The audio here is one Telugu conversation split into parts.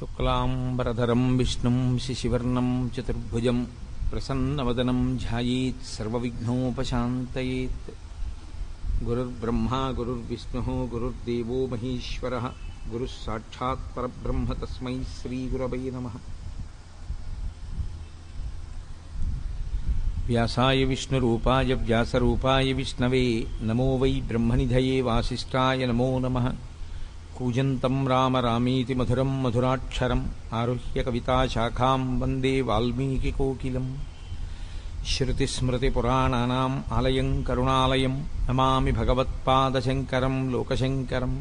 శుక్లాంబరధరం విష్ణుం శశివర్ణం చతుర్భుజం ప్రసన్నవదనం ధ్యాయేత్ సర్వవిఘ్నోపశాంతయేత్. గురుర్బ్రహ్మా గురుర్విష్ణుః గురుర్దేవో మహేశ్వరః గురుః సాక్షాత్ పరబ్రహ్మ తస్మై శ్రీగురవై నమః. వ్యాసాయ విష్ణురూపాయ వ్యాసరూపాయ విష్ణవే నమో వై బ్రహ్మనిధయే వాసిష్ఠాయ నమో నమః. కూజంతం రామ రామీతి మధురం మధురాక్షరం ఆరుహ్య కవితాశాఖాం వందే వాల్మీకికోకిలం. శ్రుతిస్మృతిపురాణానాం ఆలయం కరుణాలయం నమామి భగవత్పాదశంకరం లోకశంకరం.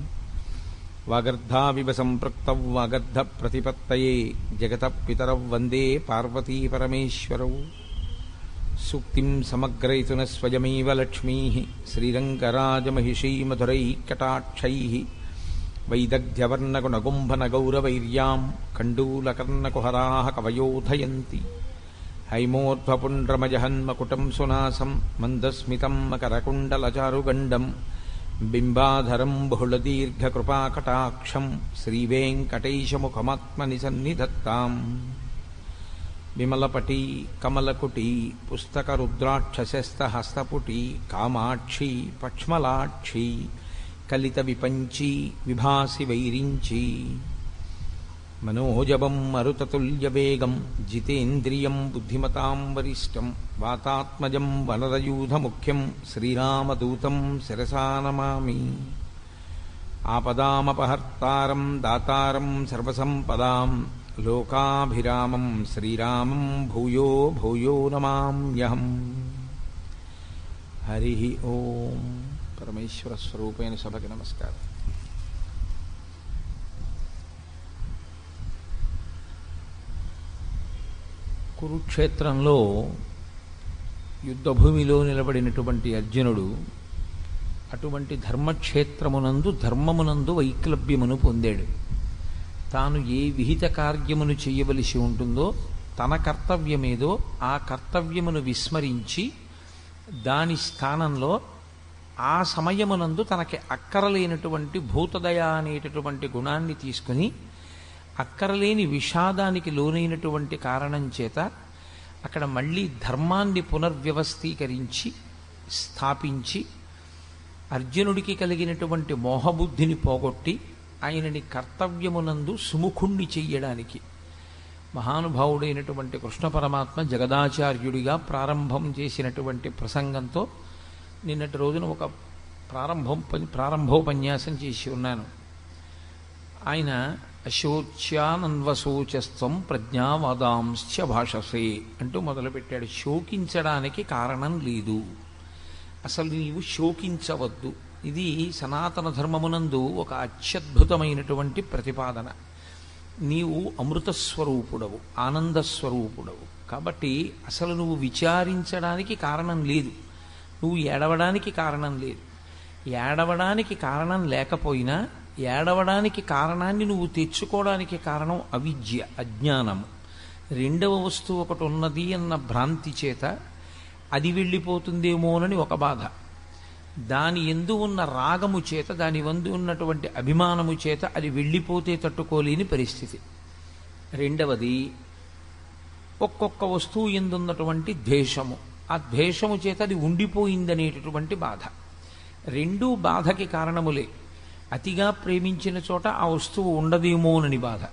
వాగర్ధావివ సంపృక్తౌ వాగర్ధప్రతిపత్తయే జగతః పితరౌ వందే పార్వతీపరమేశ్వరౌ. సూక్తిం సమగ్రయతున స్వయమేవ లక్ష్మీః శ్రీరంగరాజమహిషీమధురైఃకటాక్షైః. వైదగ్ధ్యవర్ణగుణగుంభనగౌరవైర్యాం కండూలకర్ణకుహరాः కవయోధయంతి. హైమోర్ధ్వపుండ్రమజహన్మకుటం సునాసం మందస్మితం మకరకుండలచారుగండం. బింబాధరం బహుళదీర్ఘకృపాకటాక్షం శ్రీవేంకటేశముఖమాత్మని సన్నిధత్తాం. విమలపటీ కమలకుటీ పుస్తకరుద్రాక్షశస్తహస్తపుటీ కామాక్షి పక్ష్మలాక్షి కలిత విపంచీ విభాసి వైరించి. మనోజవం మరుతతుల్యవేగం జితేంద్రియం బుద్ధిమతాం వరిష్టం. వాతాత్మజం వనరయూధముఖ్యం శ్రీరామదూతం శిరసా నమామి. ఆపదామపహర్తారం దాతారం సర్వసంపదాం లోకాభిరామం శ్రీరామం భూయో భూయో నమామ్యహం. హరి ఓం. పరమేశ్వర స్వరూపైన సభకి నమస్కారం. కురుక్షేత్రంలో యుద్ధభూమిలో నిలబడినటువంటి అర్జునుడు అటువంటి ధర్మక్షేత్రమునందు ధర్మమునందు వైక్లభ్యమును పొందాడు. తాను ఏ విహిత కార్యమును చేయవలసి ఉంటుందో తన కర్తవ్యమేదో ఆ కర్తవ్యమును విస్మరించి దాని స్థానంలో ఆ సమయమునందు తనకి అక్కరలేనటువంటి భూతదయ అనేటటువంటి గుణాన్ని తీసుకుని అక్కరలేని విషాదానికి లోనైనటువంటి కారణం చేత అక్కడ మళ్ళీ ధర్మాన్ని పునర్వ్యవస్థీకరించి స్థాపించి అర్జునుడికి కలిగినటువంటి మోహబుద్ధిని పోగొట్టి ఆయనని కర్తవ్యమునందు సుముఖుణ్ణి చెయ్యడానికి మహానుభావుడైనటువంటి కృష్ణ పరమాత్మ జగదాచార్యుడిగా ప్రారంభం చేసినటువంటి ప్రసంగంతో నిన్నటి రోజున ఒక ప్రారంభోపన్యాసం చేసి ఉన్నాను. ఆయన అశోచ్యానన్వశోచస్త్వం ప్రజ్ఞావాదాంశ్చ భాషసే అంటూ మొదలుపెట్టాడు. శోకించడానికి కారణం లేదు, అసలు నీవు శోకించవద్దు. ఇది సనాతన ధర్మమునందు ఒక అత్యద్భుతమైనటువంటి ప్రతిపాదన. నీవు అమృతస్వరూపుడవు, ఆనందస్వరూపుడవు కాబట్టి అసలు నువ్వు విచారించడానికి కారణం లేదు, నువ్వు ఏడవడానికి కారణం లేదు. ఏడవడానికి కారణం లేకపోయినా ఏడవడానికి కారణాన్ని నువ్వు తెచ్చుకోవడానికి కారణం అవిద్య, అజ్ఞానము. రెండవ వస్తువు ఒకటి ఉన్నది అన్న భ్రాంతి చేత అది వెళ్ళిపోతుందేమోనని ఒక బాధ, దాని యందు ఉన్న రాగము చేత దాని వందు ఉన్నటువంటి అభిమానము చేత అది వెళ్ళిపోతే తట్టుకోలేని పరిస్థితి. రెండవది ఒక్కొక్క వస్తువు ఎందున్నటువంటి ద్వేషము, ఆ ద్వేషము చేత అది ఉండిపోయిందనేటటువంటి బాధ. రెండూ బాధకి కారణములే. అతిగా ప్రేమించిన చోట ఆ వస్తువు ఉండదేమోనని బాధ,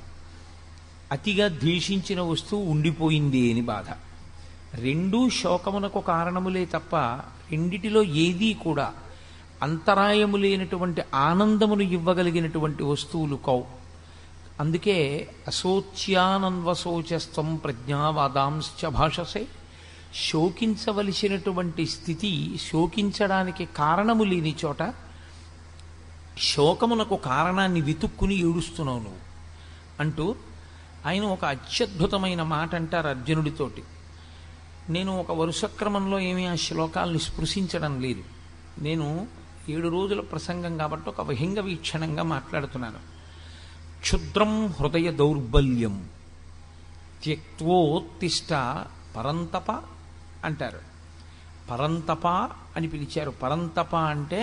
అతిగా ద్వేషించిన వస్తువు ఉండిపోయింది అని బాధ. రెండూ శోకమునకు కారణములే తప్ప రెండిటిలో ఏదీ కూడా అంతరాయము లేనటువంటి ఆనందమును ఇవ్వగలిగినటువంటి వస్తువులు కౌ. అందుకే అశోచ్యానన్వశోచస్త్వం ప్రజ్ఞావాదాంశ్చ భాషసే. శోకించవలసినటువంటి స్థితి, శోకించడానికి కారణము లేని చోట శోకమునకు కారణాన్ని వెతుక్కుని ఏడుస్తున్నావు నువ్వు అంటూ ఆయన ఒక అత్యద్భుతమైన మాట అంటారు అర్జునుడితోటి. నేను ఒక వరుసక్రమంలో ఏమీ ఆ శ్లోకాల్ని స్పృశించడం లేదు. నేను 7 రోజుల ప్రసంగం కాబట్టి ఒక విహంగ వీక్షణంగా మాట్లాడుతున్నాను. క్షుద్రం హృదయ దౌర్బల్యం త్యక్తోత్తిష్ట పరంతప అంటారు. పరంతప అని పిలిచారు. పరంతప అంటే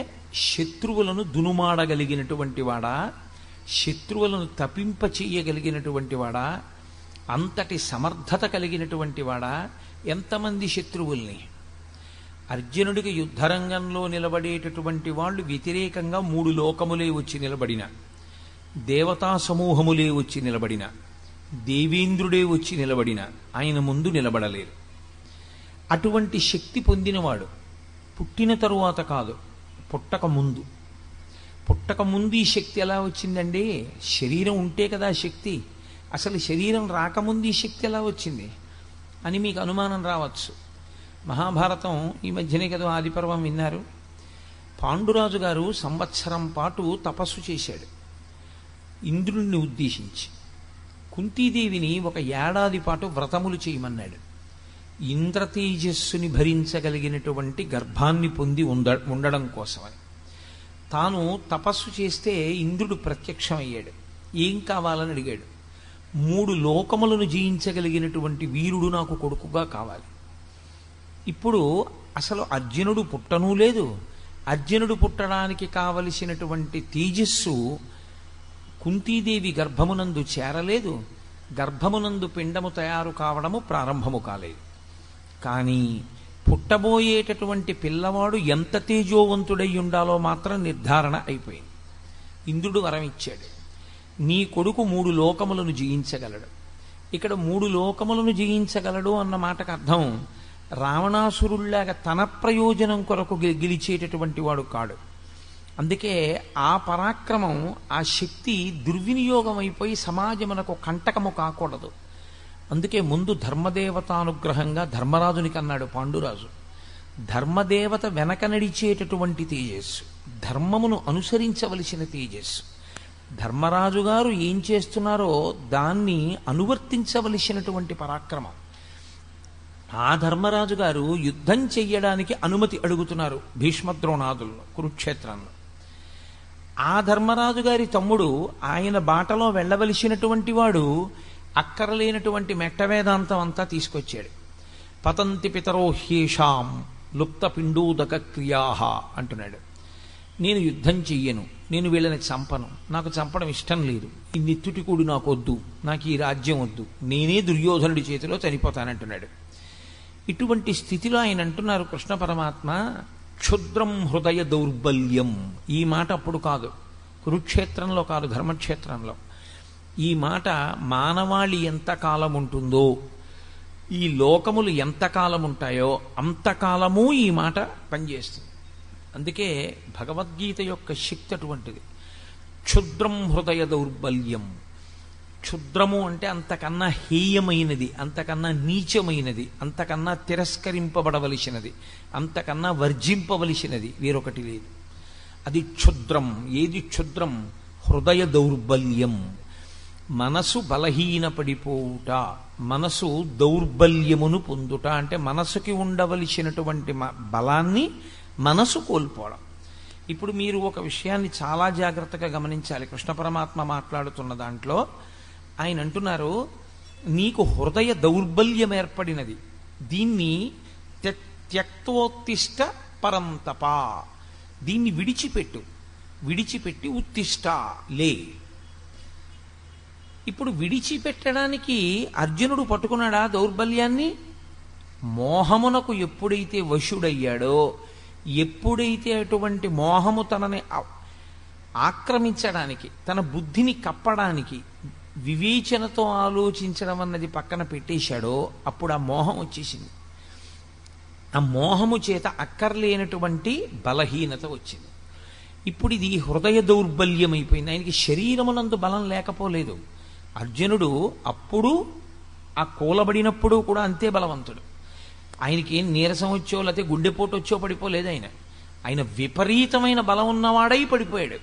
శత్రువులను దునుమాడగలిగినటువంటి వాడా, శత్రువులను తపింప చెయ్యగలిగినటువంటి వాడా, అంతటి సమర్థత కలిగినటువంటి వాడా, ఎంతమంది శత్రువుల్ని? అర్జునుడికి యుద్ధరంగంలో నిలబడేటటువంటి వాళ్ళు వ్యతిరేకంగా 3 లోకములే వచ్చి నిలబడిన, దేవతా సమూహములే వచ్చి నిలబడిన, దేవేంద్రుడే వచ్చి నిలబడిన ఆయన ముందు నిలబడలేరు. అటువంటి శక్తి పొందినవాడు పుట్టిన తరువాత కాదు, పుట్టక ముందు. పుట్టక ముందు ఈ శక్తి ఎలా వచ్చిందండి? శరీరం ఉంటే కదా శక్తి. అసలు శరీరం రాకముందు ఈ శక్తి ఎలా వచ్చింది అని మీకు అనుమానం రావచ్చు. మహాభారతం ఈ మధ్యనే కదా ఆదిపర్వం విన్నారు. పాండురాజు గారు సంవత్సరం పాటు తపస్సు చేశాడు ఇంద్రుణ్ణి ఉద్దేశించి. కుంతీదేవిని 1 ఏడాది పాటు వ్రతములు చేయమన్నాడు. ఇంద్రతేజస్సుని భరించగలిగినటువంటి గర్భాన్ని పొంది ఉండడం కోసమని. తాను తపస్సు చేస్తే ఇంద్రుడు ప్రత్యక్షమయ్యాడు. ఏం కావాలని అడిగాడు. 3 లోకములను జయించగలిగినటువంటి వీరుడు నాకు కొడుకుగా కావాలి. ఇప్పుడు అసలు అర్జునుడు పుట్టనూ లేదు. అర్జునుడు పుట్టడానికి కావలసినటువంటి తేజస్సు కుంతీదేవి గర్భమునందు చేరలేదు. గర్భమునందు పిండము తయారు కావడము ప్రారంభము కాలేదు. కానీ పుట్టబోయేటటువంటి పిల్లవాడు ఎంత తేజోవంతుడై ఉండాలో మాత్రం నిర్ధారణ అయిపోయింది. ఇంద్రుడు వరం ఇచ్చాడు, నీ కొడుకు 3 లోకములను జయించగలడు. ఇక్కడ 3 లోకములను జయించగలడు అన్న మాటకు అర్థం రావణాసురుల్లాగా తన ప్రయోజనం కొరకు గెలిచేటటువంటి వాడు కాడు. అందుకే ఆ పరాక్రమం, ఆ శక్తి దుర్వినియోగం అయిపోయి సమాజమునకు కంటకము కాకూడదు. అందుకే ముందు ధర్మదేవతానుగ్రహంగా ధర్మరాజునికి అన్నాడు పాండురాజు. ధర్మదేవత వెనక నడిచేటటువంటి తేజస్సు, ధర్మమును అనుసరించవలసిన తేజస్సు. ధర్మరాజు గారు ఏం చేస్తున్నారో దాన్ని అనువర్తించవలసినటువంటి పరాక్రమం. ఆ ధర్మరాజు గారు యుద్ధం చెయ్యడానికి అనుమతి అడుగుతున్నారు భీష్మద్రోణాదులను కురుక్షేత్రంలో. ఆ ధర్మరాజు గారి తమ్ముడు ఆయన బాటలో వెళ్ళవలసినటువంటి వాడు అక్కరలేనటువంటి మెట్ట వేదాంతం అంతా తీసుకొచ్చాడు. పతంతి పితరో హ్యేషాం లుప్త పిండూదక క్రియాహ అంటున్నాడు. నేను యుద్ధం చెయ్యను, నేను వీళ్ళని చంపను, నాకు చంపడం ఇష్టం లేదు, ఈ నిత్తుటికూడు నాకు వద్దు, నాకు ఈ రాజ్యం వద్దు, నేనే దుర్యోధనుడి చేతిలో చనిపోతానంటున్నాడు. ఇటువంటి స్థితిలో ఆయన అంటున్నారు కృష్ణ పరమాత్మ, క్షుద్రం హృదయ దౌర్బల్యం. ఈ మాట అప్పుడు కాదు, కురుక్షేత్రంలో కాదు, ధర్మక్షేత్రంలో. ఈ మాట మానవాళి ఎంతకాలం ఉంటుందో, ఈ లోకములు ఎంతకాలం ఉంటాయో అంతకాలము ఈ మాట పనిచేస్తుంది. అందుకే భగవద్గీత యొక్క శక్తి అటువంటిది. క్షుద్రం హృదయ దౌర్బల్యం. క్షుద్రము అంటే అంతకన్నా హేయమైనది, అంతకన్నా నీచమైనది, అంతకన్నా తిరస్కరింపబడవలసినది, అంతకన్నా వర్జింపవలసినది వేరొకటి లేదు. అది క్షుద్రం. ఏది క్షుద్రం? హృదయ దౌర్బల్యం. మనసు బలహీనపడిపోవుట, మనసు దౌర్బల్యమును పొందుట. అంటే మనసుకి ఉండవలసినటువంటి బలాన్ని మనసు కోల్పోవడం. ఇప్పుడు మీరు ఒక విషయాన్ని చాలా జాగ్రత్తగా గమనించాలి. కృష్ణ పరమాత్మ మాట్లాడుతున్న దాంట్లో ఆయన అంటున్నారు, నీకు హృదయ దౌర్బల్యం ఏర్పడినది, దీన్ని త్యక్తోత్తిష్ట పరంతప, దీన్ని విడిచిపెట్టి ఉత్తిష్ట లే. ఇప్పుడు విడిచిపెట్టడానికి అర్జునుడు పట్టుకున్నాడా దౌర్బల్యాన్ని? మోహమునకు ఎప్పుడైతే వశుడయ్యాడో, ఎప్పుడైతే అటువంటి మోహము తనని ఆక్రమించడానికి, తన బుద్ధిని కప్పడానికి, వివేచనతో ఆలోచించడం అన్నది పక్కన పెట్టేశాడో అప్పుడు ఆ మోహం వచ్చేసింది. ఆ మోహము చేత అక్కర్లేనటువంటి బలహీనత వచ్చింది. ఇప్పుడు ఇది హృదయ దౌర్బల్యం అయిపోయింది. ఆయనకి శరీరమునందు బలం లేకపోలేదు. అర్జునుడు అప్పుడు ఆ కూలబడినప్పుడు కూడా అంతే బలవంతుడు. ఆయనకి ఏం నీరసం వచ్చో లేకపోతే గుండెపోటు వచ్చో పడిపోలేదు. ఆయన విపరీతమైన బలం ఉన్నవాడై పడిపోయాడు.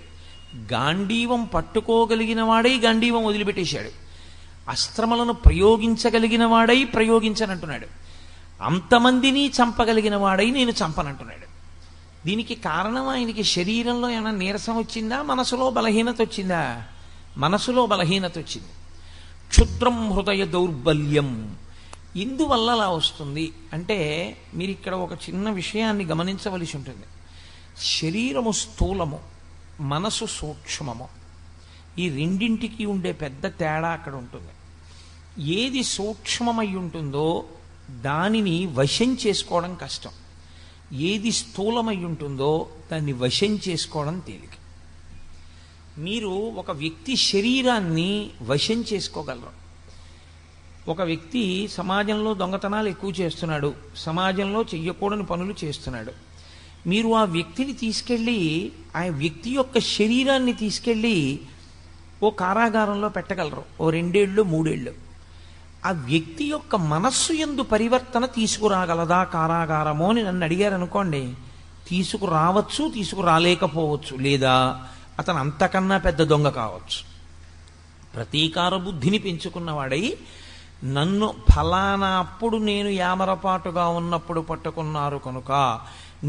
గాంధీవం పట్టుకోగలిగిన వాడై గాంధీవం వదిలిపెట్టేశాడు. అస్త్రములను ప్రయోగించగలిగిన వాడై ప్రయోగించనంటున్నాడు. అంతమందిని చంపగలిగిన వాడై నేను చంపనంటున్నాడు. దీనికి కారణం ఆయనకి శరీరంలో ఏమైనా నీరసం వచ్చిందా, మనసులో బలహీనత వచ్చిందా? మనసులో బలహీనత వచ్చింది. క్షుద్రం హృదయ దౌర్బల్యం. ఎందువల్ల అలా వస్తుంది అంటే మీరు ఇక్కడ ఒక చిన్న విషయాన్ని గమనించవలసి ఉంటుంది. శరీరము స్థూలము, మనసు సూక్ష్మము. ఈ రెండింటికి ఉండే పెద్ద తేడా అక్కడ ఉంటుంది. ఏది సూక్ష్మమై ఉంటుందో దానిని వశం చేసుకోవడం కష్టం, ఏది స్థూలమై ఉంటుందో దాన్ని వశం చేసుకోవడం తేలిక. మీరు ఒక వ్యక్తి శరీరాన్ని వశం చేసుకోగలరు. ఒక వ్యక్తి సమాజంలో దొంగతనాలు ఎక్కువ చేస్తున్నాడు, సమాజంలో చెయ్యకూడని పనులు చేస్తున్నాడు. మీరు ఆ వ్యక్తిని తీసుకెళ్ళి, ఆ వ్యక్తి యొక్క శరీరాన్ని తీసుకెళ్ళి ఓ కారాగారంలో పెట్టగలరు, ఓ 2 ఏళ్ళు 3 ఏళ్ళు. ఆ వ్యక్తి యొక్క మనస్సు యందు పరివర్తన తీసుకురాగలదా కారాగారమో అని నన్ను అడిగారు అనుకోండి, తీసుకురావచ్చు, తీసుకురాలేకపోవచ్చు, లేదా అతను అంతకన్నా పెద్ద దొంగ కావచ్చు. ప్రతీకార బుద్ధిని పెంచుకున్నవాడై నన్ను ఫలానా అప్పుడు నేను యామరపాటుగా ఉన్నప్పుడు పట్టుకున్నారు కనుక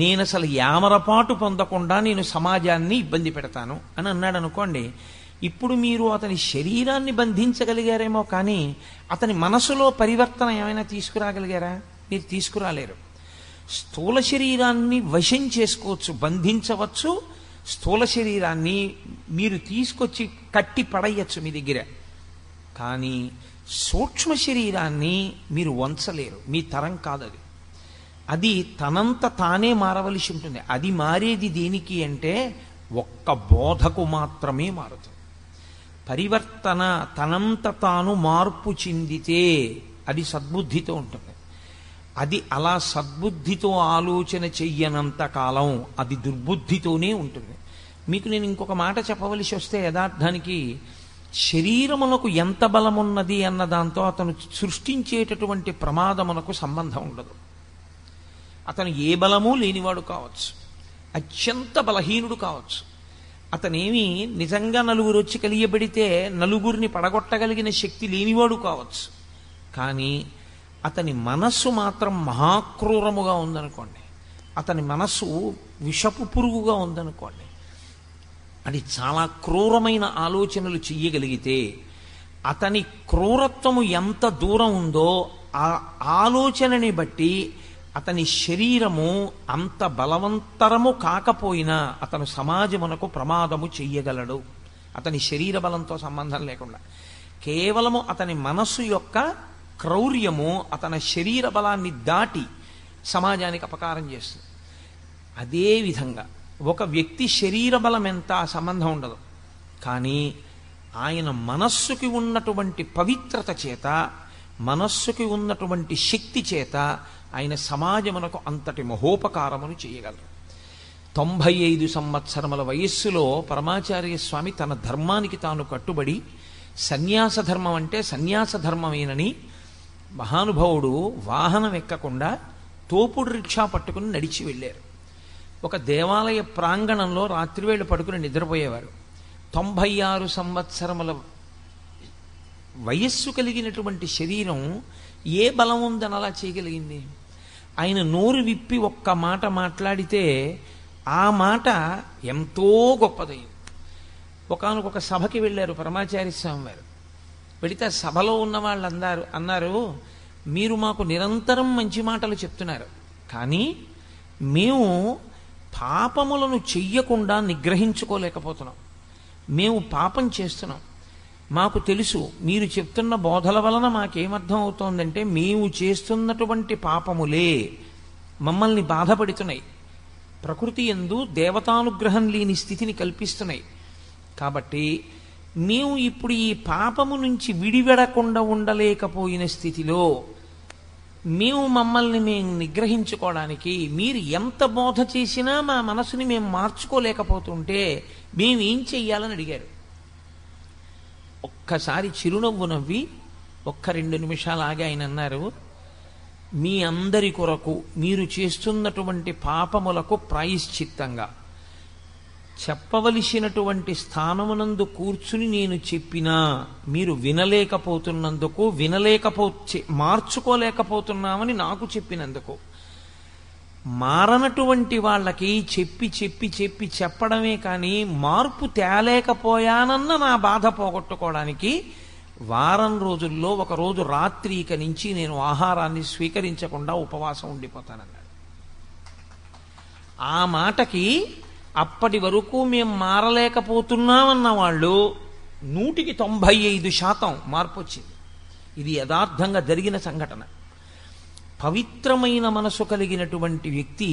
నేను అసలు యామరపాటు పొందకుండా నేను సమాజాన్ని ఇబ్బంది పెడతాను అని అన్నాడు అనుకోండి. ఇప్పుడు మీరు అతని శరీరాన్ని బంధించగలిగారేమో కానీ అతని మనసులో పరివర్తన ఏమైనా తీసుకురాగలిగారా? మీరు తీసుకురాలేరు. స్థూల శరీరాన్ని వశం చేసుకోవచ్చు, బంధించవచ్చు. స్థూల శరీరాన్ని మీరు తీసుకొచ్చి కట్టి పడేయచ్చు మీ దగ్గర. కానీ సూక్ష్మ శరీరాన్ని మీరు వంచలేరు, మీ తరం కాదది. అది తనంత తానే మారవలసి ఉంటుంది. అది మారేది దేనికి అంటే ఒక్క బోధకు మాత్రమే మారుతుంది. పరివర్తన తనంత తాను మార్పు చెందితే అది సద్బుద్ధితో ఉంటుంది. అది అలా సద్బుద్ధితో ఆలోచన చెయ్యనంత కాలం అది దుర్బుద్ధితోనే ఉంటుంది. మీకు నేను ఇంకొక మాట చెప్పవలసి వస్తే, యథార్థానికి శరీరమునకు ఎంత బలమున్నది అన్న దాంతో అతను సృష్టించేటటువంటి ప్రమాదమునకు సంబంధం ఉండదు. అతను ఏ బలము లేనివాడు కావచ్చు, అత్యంత బలహీనుడు కావచ్చు. అతనేమి నిజంగా నలుగురు వచ్చి కలియబడితే నలుగురిని పడగొట్టగలిగిన శక్తి లేనివాడు కావచ్చు. కానీ అతని మనస్సు మాత్రం మహాక్రూరముగా ఉందనుకోండి, అతని మనస్సు విషపు పురుగుగా ఉందనుకోండి, అది చాలా క్రూరమైన ఆలోచనలు చెయ్యగలిగితే అతని క్రూరత్వము ఎంత దూరం ఉందో ఆ ఆలోచనని బట్టి అతని శరీరము అంత బలవంతరము కాకపోయినా అతను సమాజమునకు ప్రమాదము చెయ్యగలడు. అతని శరీర బలంతో సంబంధం లేకుండా కేవలము అతని మనస్సు యొక్క క్రౌర్యము అతని శరీర బలాన్ని దాటి సమాజానికి అపకారం చేస్తుంది. అదేవిధంగా ఒక వ్యక్తి శరీర బలం ఎంత సంబంధం ఉండదు, కానీ ఆయన మనస్సుకి ఉన్నటువంటి పవిత్రత చేత, మనస్సుకి ఉన్నటువంటి శక్తి చేత ఆయన సమాజమునకు అంతటి మహోపకారమును చేయగలరు. 95 సంవత్సరముల వయస్సులో పరమాచార్య స్వామి తన ధర్మానికి తాను కట్టుబడి సన్యాస ధర్మం అంటే సన్యాస ధర్మమేనని మహానుభావుడు వాహనం ఎక్కకుండా తోపుడు రిక్షా పట్టుకుని నడిచి వెళ్ళారు. ఒక దేవాలయ ప్రాంగణంలో రాత్రివేళ పడుకుని నిద్రపోయేవారు. 96 సంవత్సరముల వయస్సు కలిగినటువంటి శరీరం ఏ బలం ఉందని అలా చేయగలిగింది? ఆయన నోరు విప్పి ఒక్క మాట మాట్లాడితే ఆ మాట ఎంతో గొప్పదైంది. ఒకానొక సభకి వెళ్ళారు పరమాచార్య స్వామి వారు. వెళితే సభలో ఉన్న వాళ్ళు అన్నారు, మీరు మాకు నిరంతరం మంచి మాటలు చెప్తున్నారు, కానీ మేము పాపములను చెయ్యకుండా నిగ్రహించుకోలేకపోతున్నాం. మేము పాపం చేస్తున్నాం. మాకు తెలుసు మీరు చెప్తున్న బోధల వలన మాకేమర్థం అవుతోందంటే మేము చేస్తున్నటువంటి పాపములే మమ్మల్ని బాధపడుతున్నాయి, ప్రకృతి యందు దేవతానుగ్రహం లేని స్థితిని కల్పిస్తున్నాయి. కాబట్టి మేము ఇప్పుడు ఈ పాపము నుంచి విడివెడకుండా ఉండలేకపోయిన స్థితిలో మమ్మల్ని మేము నిగ్రహించుకోవడానికి మీరు ఎంత బోధ చేసినా మా మనసుని మేము మార్చుకోలేకపోతుంటే మేమేం చెయ్యాలని అడిగారు. ఒక్కసారి చిరునవ్వు నవ్వి 1-2 నిమిషాలు ఆగి ఆయన అన్నారు, మీ అందరి కొరకు మీరు చేస్తున్నటువంటి పాపములకు ప్రాయశ్చిత్తంగా చెప్పవలసినటువంటి స్థానమునందు కూర్చుని నేను చెప్పినా మీరు వినలేకపోతున్నందుకు, మార్చుకోలేకపోతున్నామని నాకు చెప్పినందుకు, మారనటువంటి వాళ్ళకి చెప్పడమే కానీ మార్పు తేలేకపోయానన్న నా బాధ పోగొట్టుకోవడానికి వారం రోజుల్లో ఒక రోజు రాత్రి నుంచి నేను ఆహారాన్ని స్వీకరించకుండా ఉపవాసం ఉండిపోతానన్నాడు. ఆ మాటకి అప్పటి వరకు మేము మారలేకపోతున్నామన్న వాళ్ళు 195% మార్పు వచ్చింది. ఇది యథార్థంగా జరిగిన సంఘటన. పవిత్రమైన మనసు కలిగినటువంటి వ్యక్తి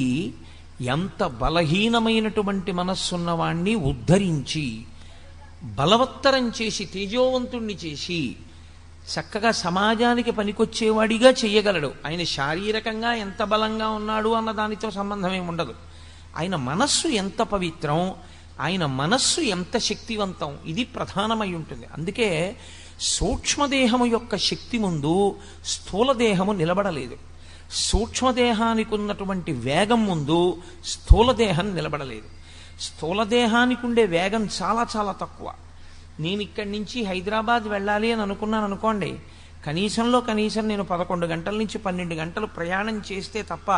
ఎంత బలహీనమైనటువంటి మనస్సున్నవాణ్ణి ఉద్ధరించి బలవత్తరం చేసి తేజోవంతుణ్ణి చేసి చక్కగా సమాజానికి పనికొచ్చేవాడిగా చెయ్యగలడు. ఆయన శారీరకంగా ఎంత బలంగా ఉన్నాడు అన్న దానితో సంబంధం ఏమి ఉండదు. ఆయన మనస్సు ఎంత పవిత్రం, ఆయన మనస్సు ఎంత శక్తివంతం, ఇది ప్రధానమై ఉంటుంది. అందుకే సూక్ష్మదేహము యొక్క శక్తి ముందు స్థూలదేహము నిలబడలేదు. సూక్ష్మదేహానికి ఉన్నటువంటి వేగం ముందు స్థూలదేహం నిలబడలేదు. స్థూలదేహానికి ఉండే వేగం చాలా చాలా తక్కువ. నేను ఇక్కడి నుంచి హైదరాబాద్ వెళ్ళాలి అని అనుకున్నాను అనుకోండి, కనీసంలో కనీసం నేను 11 గంటల నుంచి 12 గంటలు ప్రయాణం చేస్తే తప్ప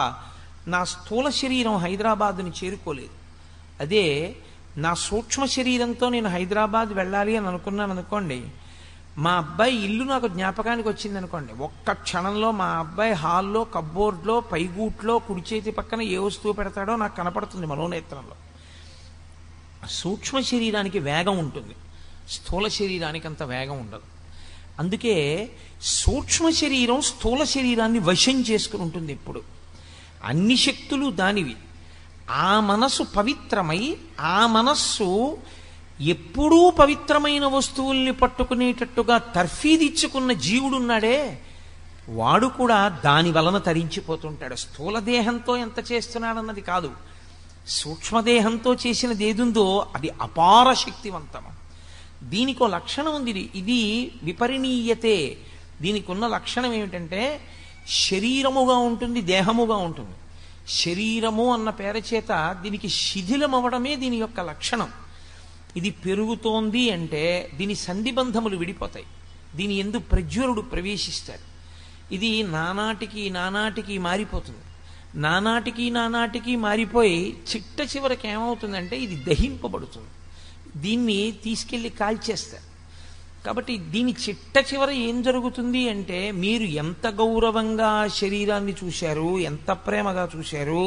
నా స్థూల శరీరం హైదరాబాదుని చేరుకోలేదు. అదే నా సూక్ష్మ శరీరంతో నేను హైదరాబాద్ వెళ్ళాలి అని అనుకున్నాను అనుకోండి, మా అబ్బాయి ఇల్లు నాకు జ్ఞాపకానికి వచ్చింది అనుకోండి, ఒక్క క్షణంలో మా అబ్బాయి హాల్లో కబ్బోర్డ్లో పైగూట్లో కుడి చేతి పక్కన ఏ వస్తువు పెడతాడో నాకు కనపడుతుంది మనోనేత్రంలో. సూక్ష్మ శరీరానికి వేగం ఉంటుంది, స్థూల శరీరానికి అంత వేగం ఉండదు. అందుకే సూక్ష్మ శరీరం స్థూల శరీరాన్ని వశం చేసుకుని ఉంటుంది ఎప్పుడు. అన్ని శక్తులు దానివి. ఆ మనస్సు పవిత్రమై, ఆ మనస్సు ఎప్పుడూ పవిత్రమైన వస్తువుల్ని పట్టుకునేటట్టుగా తర్ఫీదిచ్చుకున్న జీవుడున్నాడే, వాడు కూడా దాని వలన తరించిపోతుంటాడు. స్థూలదేహంతో ఎంత చేస్తున్నాడన్నది కాదు, సూక్ష్మదేహంతో చేసినది ఏదుందో అది అపార శక్తివంతము. దీనికో లక్షణం ఉంది, ఇది విపరిణీయతే. దీనికి ఉన్న లక్షణం ఏమిటంటే శరీరముగా ఉంటుంది, దేహముగా ఉంటుంది. శరీరము అన్న పేర చేత దీనికి శిథిలం అవ్వడమే దీని యొక్క లక్షణం. ఇది పెరుగుతోంది అంటే దీని సంధిబంధములు విడిపోతాయి, దీని యందు ప్రజ్వరుడు ప్రవేశిస్తాడు. ఇది నానాటికి మారిపోతుంది. నానాటికి మారిపోయి చిట్ట చివరికి ఏమవుతుందంటే ఇది దహింపబడుతుంది, దీన్ని తీసుకెళ్ళి కాల్చేస్తారు. కాబట్టి దీని చిట్ట చివర ఏం జరుగుతుంది అంటే మీరు ఎంత గౌరవంగా శరీరాన్ని చూశారు, ఎంత ప్రేమగా చూశారు,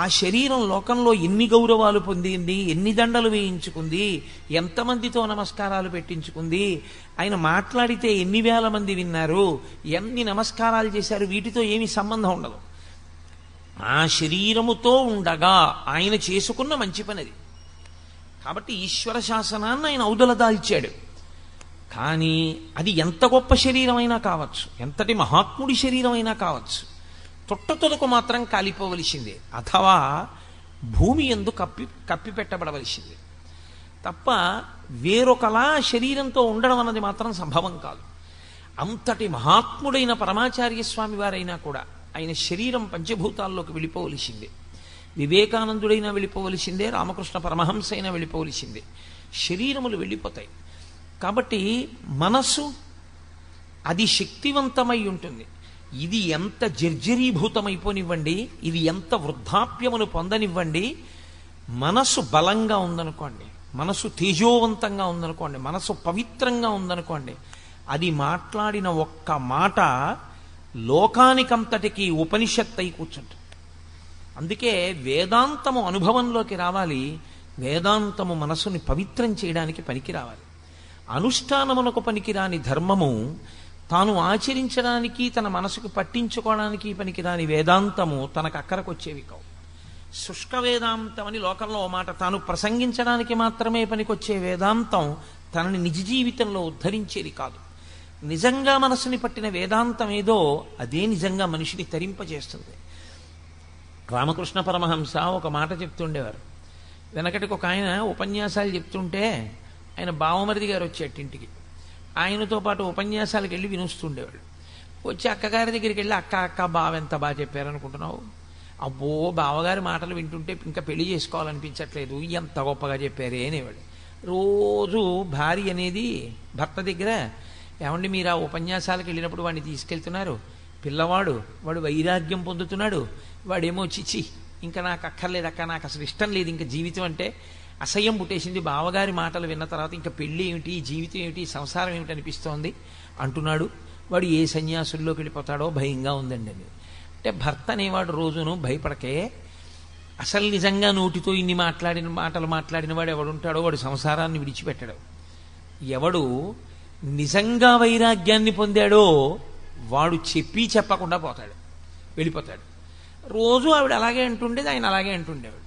ఆ శరీరం లోకంలో ఎన్ని గౌరవాలు పొందింది, ఎన్ని దండలు వేయించుకుంది, ఎంతమందితో నమస్కారాలు పెట్టించుకుంది, ఆయన మాట్లాడితే ఎన్ని వేల మంది విన్నారు, ఎన్ని నమస్కారాలు చేశారు, వీటితో ఏమీ సంబంధం ఉండదు. ఆ శరీరముతో ఉండగా ఆయన చేసుకున్న మంచి పనిది. కాబట్టి ఈశ్వర శాసనాన్ని ఆయన ఔదల దాల్చాడు. కానీ అది ఎంత గొప్ప శరీరమైనా కావచ్చు, ఎంతటి మహాత్ముడి శరీరమైనా కావచ్చు, తొట్టతొదకు మాత్రం కాలిపోవలసిందే, అథవా భూమి యందు కప్పి పెట్టబడవలసిందే తప్ప వేరొకలా శరీరంతో ఉండడం అన్నది మాత్రం సంభవం కాదు. అంతటి మహాత్ముడైన పరమాచార్య స్వామి వారైనా కూడా ఆయన శరీరం పంచభూతాల్లోకి వెళ్ళిపోవలసిందే. వివేకానందుడైనా వెళ్ళిపోవలసిందే, రామకృష్ణ పరమహంస అయినా వెళ్ళిపోవలసిందే. శరీరములు వెళ్ళిపోతాయి. కాబట్టి మనసు అది శక్తివంతమై ఉంటుంది. ఇది ఎంత జర్జరీభూతమైపోనివ్వండి, ఇది ఎంత వృద్ధాప్యమును పొందనివ్వండి, మనసు బలంగా ఉందనుకోండి, మనసు తేజోవంతంగా ఉందనుకోండి, మనసు పవిత్రంగా ఉందనుకోండి, అది మాట్లాడిన ఒక్క మాట లోకానికంతటికి ఉపనిషత్తు అయి కూర్చుంటుంది. అందుకే వేదాంతము అనుభవంలోకి రావాలి, వేదాంతము మనసుని పవిత్రం చేయడానికి పనికి రావాలి. అనుష్ఠానమునకు పనికిరాని ధర్మము తాను ఆచరించడానికి, తన మనసుకు పట్టించుకోవడానికి పనికిరాని వేదాంతము తనకు అక్కరకు వచ్చేవి కావు. శుష్క వేదాంతం అని లోకంలో ఓ మాట, తాను ప్రసంగించడానికి మాత్రమే పనికొచ్చే వేదాంతం తనని నిజ జీవితంలో ఉద్ధరించేది కాదు. నిజంగా మనసుని పట్టిన వేదాంతం ఏదో అదే నిజంగా మనిషిని తరింపజేస్తుంది. రామకృష్ణ పరమహంస ఒక మాట చెప్తుండేవారు. వెనకటికి ఒక ఆయన ఉపన్యాసాలు చెప్తుంటే ఆయన బావమరిది గారు వచ్చేట ఇంటికి, ఆయనతో పాటు ఉపన్యాసాలకు వెళ్ళి వినుస్తుండేవాడు. వచ్చి అక్కగారి దగ్గరికి వెళ్ళి, అక్క బావ ఎంత బాగా చెప్పారనుకుంటున్నావు, అబ్బో బావగారి మాటలు వింటుంటే ఇంకా పెళ్లి చేసుకోవాలనిపించట్లేదు, ఎంత గొప్పగా చెప్పారే అనేవాడు. రోజు భార్య అనేది భర్త దగ్గర, ఏమండి మీరు ఆ ఉపన్యాసాలకు వెళ్ళినప్పుడు వాడిని తీసుకెళ్తున్నారు, పిల్లవాడు వాడు వైరాగ్యం పొందుతున్నాడు, వాడేమో చిచ్చి ఇంకా నాకు అక్కర్లేదు అక్క, నాకు అసలు ఇష్టం లేదు, ఇంకా జీవితం అంటే అసహ్యం పుట్టేసింది, బావగారి మాటలు విన్న తర్వాత ఇంకా పెళ్ళి ఏమిటి, జీవితం ఏమిటి, సంసారం ఏమిటి అనిపిస్తోంది అంటున్నాడు, వాడు ఏ సన్యాసుల్లోకి వెళ్ళిపోతాడో భయంగా ఉందండి అని. అంటే భర్త అనేవాడు రోజును భయపడకే, అసలు నిజంగా నోటితో ఇన్ని మాటలు మాట్లాడిన వాడు ఎవడుంటాడో వాడు సంసారాన్ని విడిచిపెట్టడు. ఎవడు నిజంగా వైరాగ్యాన్ని పొందాడో వాడు చెప్పి చెప్పకుండా పోతాడు, వెళ్ళిపోతాడు. రోజు ఆవిడ అలాగే అంటుండేది, ఆయన అలాగే అంటుండేవాడు.